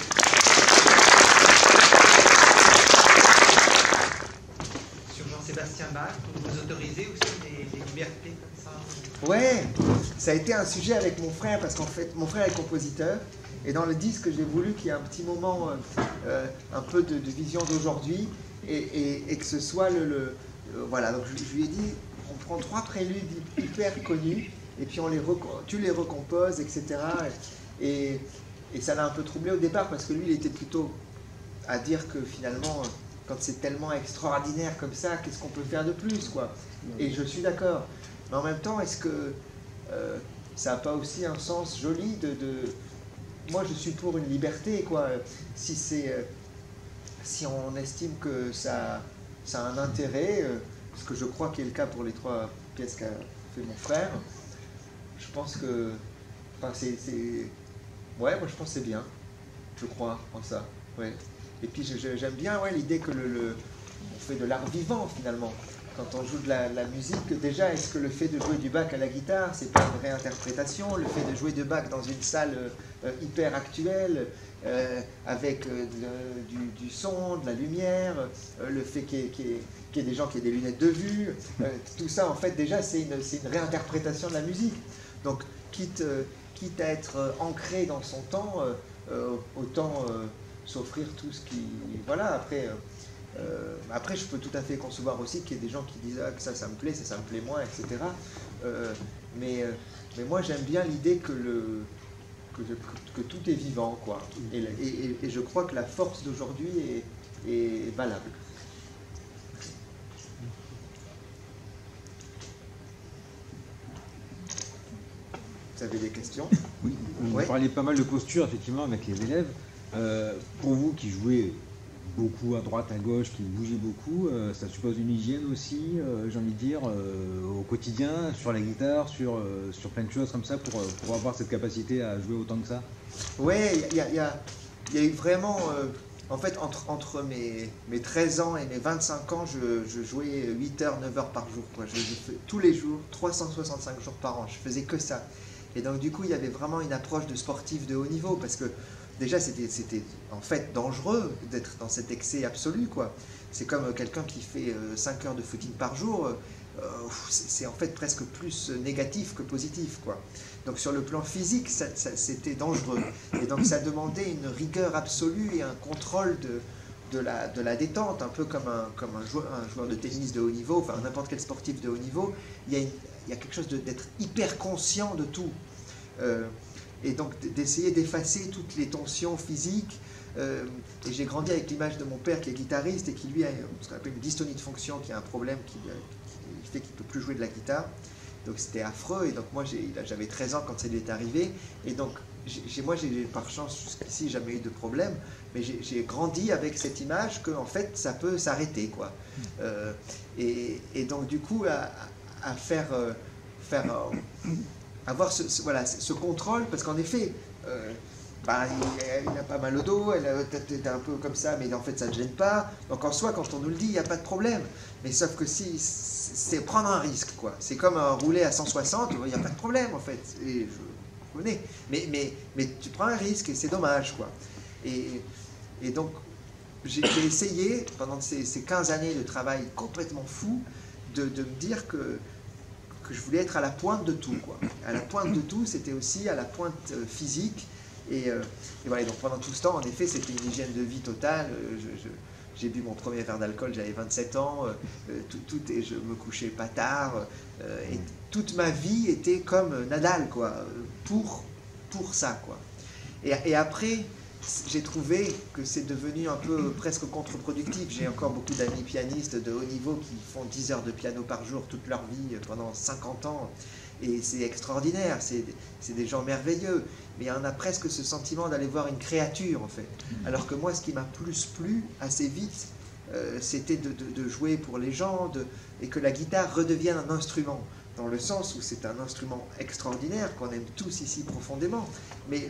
Speaker 4: Sur Jean-Sébastien Bach, vous autorisez aussi des libertés comme ça?
Speaker 1: Ouais, ça a été un sujet avec mon frère, parce qu'en fait, mon frère est compositeur, et dans le disque, j'ai voulu qu'il y ait un petit moment, un peu de vision d'aujourd'hui, et que ce soit voilà, donc je lui ai dit, on prend 3 préludes hyper connus, et puis tu les recomposes, etc. Et Et ça l'a un peu troublé au départ, parce que lui, il était plutôt à dire que finalement, quand c'est tellement extraordinaire comme ça, qu'est-ce qu'on peut faire de plus, quoi. Et je suis d'accord. Mais en même temps, est-ce que ça n'a pas aussi un sens joli Moi, je suis pour une liberté, quoi. Si on estime que ça a un intérêt, ce que je crois qu'il est le cas pour les 3 pièces qu'a fait mon frère, je pense que... Enfin, ouais, moi je pense que c'est bien. Je crois en ça. Ouais. Et puis j'aime bien l'idée que on fait de l'art vivant, finalement. Quand on joue de la musique, déjà, est-ce que le fait de jouer du Bach à la guitare, c'est pas une réinterprétation? Le fait de jouer du Bach dans une salle hyper actuelle, avec du son, de la lumière, le fait qu'il y ait des gens qui aient des lunettes de vue, tout ça, en fait, déjà, c'est une réinterprétation de la musique. Donc, quitte à être ancré dans son temps, autant s'offrir tout ce qui... Voilà, après, je peux tout à fait concevoir aussi qu'il y ait des gens qui disent que ça me plaît, ça me plaît moins, etc. Mais moi, j'aime bien l'idée que tout est vivant, quoi. Et je crois que la force d'aujourd'hui est valable. Vous avez des questions?
Speaker 5: Oui, vous parliez pas mal de posture, effectivement, avec les élèves. Pour vous qui jouez beaucoup à droite, à gauche, qui bougez beaucoup, ça suppose une hygiène aussi, j'ai envie de dire, au quotidien, sur la guitare, sur plein de choses comme ça, pour avoir cette capacité à jouer autant que ça?
Speaker 1: Oui, il y a eu vraiment... en fait, entre mes 13 ans et mes 25 ans, je jouais 8 heures, 9 heures par jour, quoi. Je fais tous les jours, 365 jours par an, je faisais que ça. Et donc du coup, il y avait vraiment une approche de sportif de haut niveau, parce que déjà, c'était en fait dangereux d'être dans cet excès absolu, quoi. C'est comme quelqu'un qui fait 5 heures de footing par jour, c'est en fait presque plus négatif que positif, quoi. Donc sur le plan physique, c'était dangereux. Et donc ça demandait une rigueur absolue et un contrôle de la détente, un peu comme un joueur de tennis de haut niveau, enfin n'importe quel sportif de haut niveau. Il y a quelque chose d'être hyper conscient de tout. Et donc d'essayer d'effacer toutes les tensions physiques. Et j'ai grandi avec l'image de mon père qui est guitariste et qui lui a ce qu'on appelle une dystonie de fonction, qui a un problème qui fait qu'il ne peut plus jouer de la guitare. Donc c'était affreux, et donc moi j'avais 13 ans quand ça lui est arrivé, et donc moi j'ai par chance jusqu'ici jamais eu de problème, mais j'ai grandi avec cette image que en fait ça peut s'arrêter, quoi. Et donc du coup avoir ce contrôle, parce qu'en effet il a pas mal au dos, la tête est un peu comme ça, mais en fait ça ne gêne pas. Donc en soi, quand on nous le dit, il n'y a pas de problème. Mais sauf que si c'est prendre un risque, quoi. C'est comme rouler à 160, il n'y a pas de problème en fait. Et je connais. Mais tu prends un risque et c'est dommage, quoi. Et donc j'ai essayé pendant ces 15 années de travail complètement fou de me dire que je voulais être à la pointe de tout, quoi. À la pointe de tout, c'était aussi à la pointe physique. Et voilà, donc pendant tout ce temps, en effet, c'était une hygiène de vie totale. J'ai bu mon premier verre d'alcool, j'avais 27 ans, et je me couchais pas tard. Et toute ma vie était comme Nadal, quoi, pour ça, quoi. Et après, j'ai trouvé que c'est devenu un peu presque contre-productif. J'ai encore beaucoup d'amis pianistes de haut niveau qui font 10 heures de piano par jour toute leur vie pendant 50 ans. Et c'est extraordinaire, c'est des gens merveilleux. Mais on a presque ce sentiment d'aller voir une créature, en fait. Alors que moi, ce qui m'a plus plu assez vite, c'était de jouer pour les gens, et que la guitare redevienne un instrument. Dans le sens où c'est un instrument extraordinaire, qu'on aime tous ici profondément. Mais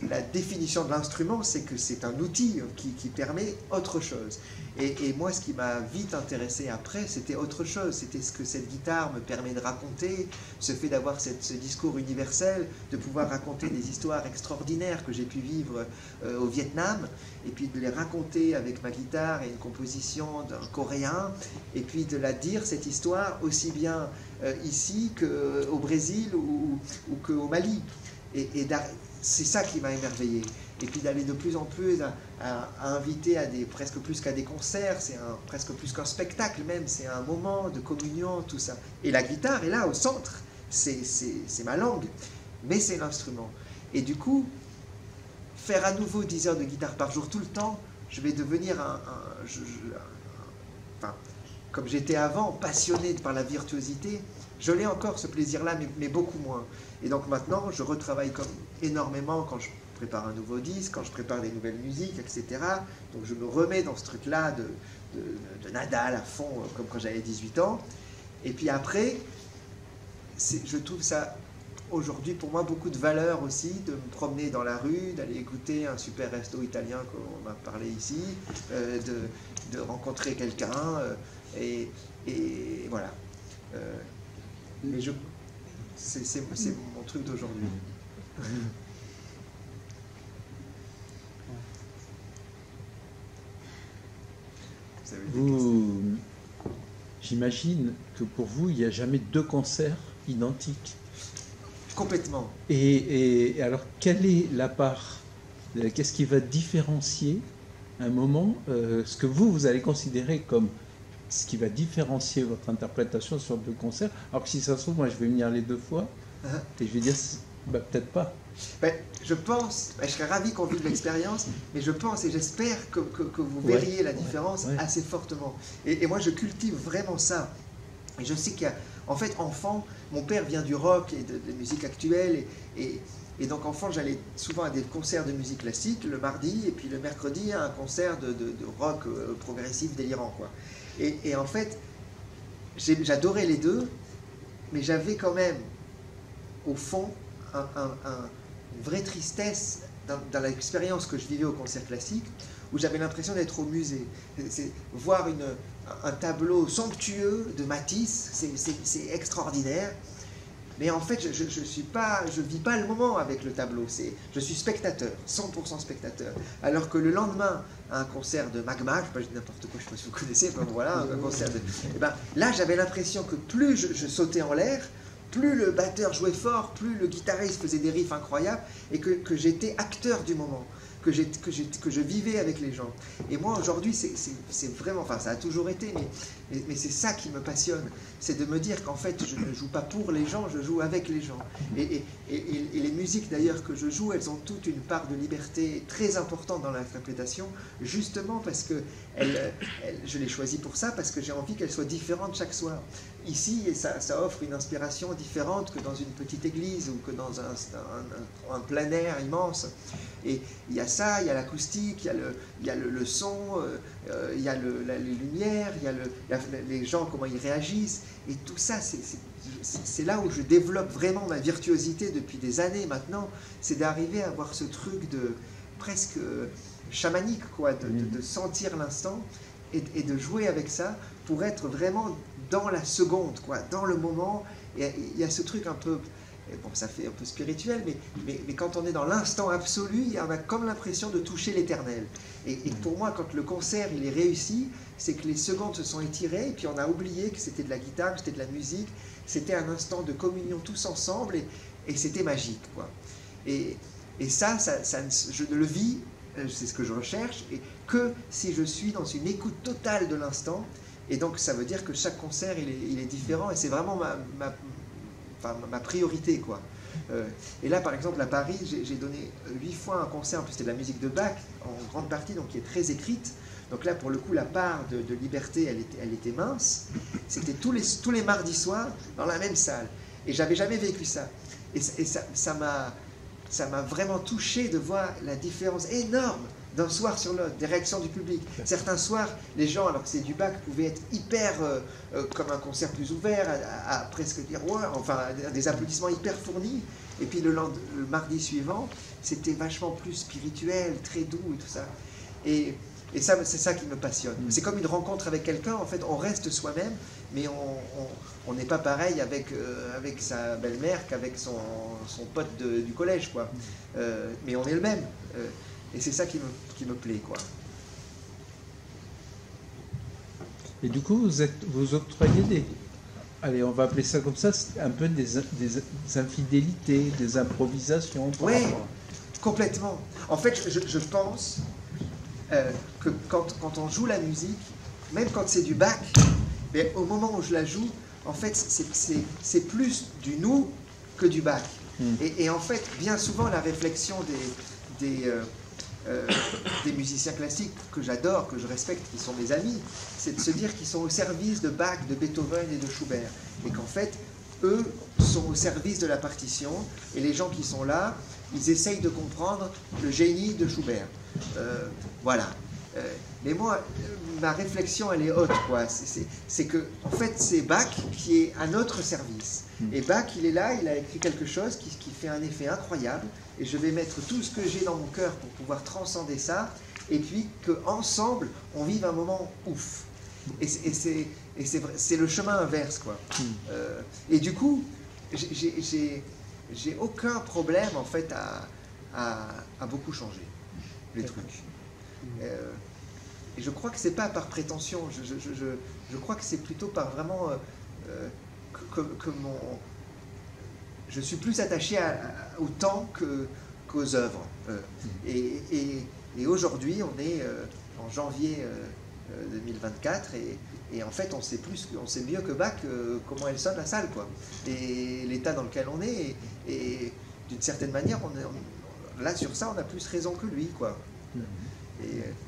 Speaker 1: la définition de l'instrument, c'est que c'est un outil qui permet autre chose. Et moi, ce qui m'a vite intéressé après, c'était autre chose. C'était ce que cette guitare me permet de raconter, ce fait d'avoir ce discours universel, de pouvoir raconter des histoires extraordinaires que j'ai pu vivre au Vietnam, et puis de les raconter avec ma guitare et une composition d'un Coréen, et puis de la dire, cette histoire, aussi bien ici qu'au Brésil ou qu'au Mali. Et c'est ça qui m'a émerveillé. Et puis d'aller de plus en plus à inviter à presque plus qu'à des concerts, c'est presque plus qu'un spectacle même, c'est un moment de communion, tout ça. Et la guitare est là, au centre, c'est ma langue, mais c'est l'instrument. Et du coup, faire à nouveau 10 heures de guitare par jour tout le temps, je vais devenir enfin, comme j'étais avant, passionné par la virtuosité. Je l'ai encore ce plaisir-là, mais beaucoup moins. Et donc maintenant, je retravaille comme énormément quand je prépare un nouveau disque, quand je prépare des nouvelles musiques, etc. Donc je me remets dans ce truc-là de Nadal à fond, comme quand j'avais 18 ans. Et puis après, je trouve ça aujourd'hui pour moi beaucoup de valeur aussi, de me promener dans la rue, d'aller écouter un super resto italien qu'on m'a parlé ici, de rencontrer quelqu'un, et voilà. Mais c'est mon truc d'aujourd'hui.
Speaker 6: J'imagine que pour vous, il n'y a jamais deux concerts identiques.
Speaker 1: Complètement.
Speaker 6: Et alors, quelle est la part, qu'est-ce qui va différencier un moment, ce que vous allez considérer comme ce qui va différencier votre interprétation sur deux concerts, alors que si ça se trouve, moi je vais venir les deux fois, et je vais dire, bah, peut-être pas.
Speaker 1: Ben, je pense, je serais ravi qu'on vive l'expérience, mais je pense et j'espère que vous verriez la différence assez fortement. Et moi, je cultive vraiment ça. Et je sais qu'il y a, en fait, enfant, mon père vient du rock et de la musique actuelle, et donc enfant, j'allais souvent à des concerts de musique classique le mardi, et puis le mercredi à un concert de rock progressif délirant, quoi. Et en fait, j'adorais les deux, mais j'avais quand même, au fond, une vraie tristesse dans l'expérience que je vivais au concert classique, où j'avais l'impression d'être au musée. Voir un tableau somptueux de Matisse, c'est extraordinaire, mais en fait, je vis pas le moment avec le tableau. Je suis spectateur, 100% spectateur. Alors que le lendemain, à un concert de Magma, je ne sais pas n'importe quoi, je ne sais pas si vous connaissez, mais voilà, un concert de... Et ben, là, j'avais l'impression que plus je sautais en l'air, plus le batteur jouait fort, plus le guitariste faisait des riffs incroyables, et que j'étais acteur du moment, que je vivais avec les gens. Et moi, aujourd'hui, c'est vraiment, enfin, ça a toujours été, mais c'est ça qui me passionne, c'est de me dire qu'en fait, je ne joue pas pour les gens, je joue avec les gens. Et les musiques, d'ailleurs, que je joue, elles ont toute une part de liberté très importante dans l'interprétation, justement parce que je les choisis pour ça, parce que j'ai envie qu'elles soient différentes chaque soir. Ici, ça offre une inspiration différente que dans une petite église ou que dans un plein air immense. Et il y a ça, il y a l'acoustique, il y a le son, il y a les lumières, il y a les gens, comment ils réagissent. Et tout ça, c'est là où je développe vraiment ma virtuosité depuis des années maintenant. C'est d'arriver à avoir ce truc de presque chamanique, quoi, de sentir l'instant et de jouer avec ça pour être vraiment dans la seconde, quoi, dans le moment. Et il y a ce truc un peu, bon, ça fait un peu spirituel, mais quand on est dans l'instant absolu, on a comme l'impression de toucher l'éternel. Et pour moi, quand le concert il est réussi, c'est que les secondes se sont étirées, et puis on a oublié que c'était de la guitare, que c'était de la musique, c'était un instant de communion tous ensemble, et c'était magique, quoi. Et ça, je ne le vis, c'est ce que je recherche, et que si je suis dans une écoute totale de l'instant. Et donc ça veut dire que chaque concert il est différent, et c'est vraiment ma priorité, quoi. Et là, par exemple, à Paris, j'ai donné 8 fois un concert, en plus c'était de la musique de Bach, en grande partie, donc qui est très écrite. Donc là, pour le coup, la part de liberté, elle était mince. C'était tous les mardis soirs, dans la même salle. Et j'avais jamais vécu ça. Et ça m'a vraiment touché de voir la différence énorme d'un soir sur l'autre, des réactions du public. Certains soirs, les gens, alors que c'est du Bach, pouvaient être hyper, comme un concert plus ouvert, à presque dire ouais, enfin des applaudissements hyper fournis. Et puis le mardi suivant, c'était vachement plus spirituel, très doux et tout ça. Et ça, c'est ça qui me passionne. C'est comme une rencontre avec quelqu'un, en fait, on reste soi-même, mais on n'est pas pareil avec sa belle-mère qu'avec son pote du collège, quoi. Mais on est le même. Et c'est ça qui me plaît, quoi.
Speaker 6: Et du coup, vous octroyez allez, on va appeler ça comme ça, un peu des infidélités, des improvisations.
Speaker 1: Oui, complètement. En fait, je pense que quand on joue la musique, même quand c'est du Bach, mais au moment où je la joue, en fait, c'est plus du nous que du Bach. Et en fait, bien souvent, la réflexion des musiciens classiques que j'adore, que je respecte, qui sont mes amis, c'est de se dire qu'ils sont au service de Bach, de Beethoven et de Schubert. Et qu'en fait, eux sont au service de la partition, et les gens qui sont là, ils essayent de comprendre le génie de Schubert. Voilà. Mais moi, ma réflexion, elle est haute, quoi. C'est que, en fait, c'est Bach qui est à notre service. Et Bach, il est là, il a écrit quelque chose qui fait un effet incroyable, et je vais mettre tout ce que j'ai dans mon cœur pour pouvoir transcender ça, et puis qu'ensemble, on vive un moment ouf. Et c'est le chemin inverse, quoi. Et du coup, j'ai aucun problème, en fait, à beaucoup changer les trucs. Et je crois que c'est pas par prétention, je crois que c'est plutôt par vraiment je suis plus attaché au temps qu'aux œuvres. Et aujourd'hui, on est en janvier 2024 et en fait, on sait mieux que Bach comment elle sonne la salle, quoi. Et l'état dans lequel on est, et d'une certaine manière, là sur ça, on a plus raison que lui, quoi.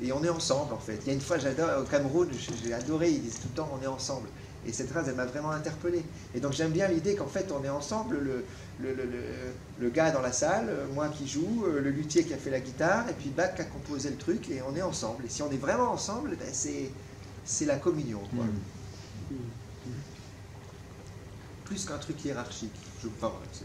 Speaker 1: Et on est ensemble, en fait. Il y a une fois, j'adore, au Cameroun, j'ai adoré, ils disent tout le temps on est ensemble. Et cette phrase, elle m'a vraiment interpellé. Et donc j'aime bien l'idée qu'en fait, on est ensemble, le gars dans la salle, moi qui joue, le luthier qui a fait la guitare, et puis Bach qui a composé le truc, et on est ensemble. Et si on est vraiment ensemble, ben c'est la communion, quoi. Plus qu'un truc hiérarchique, je pense.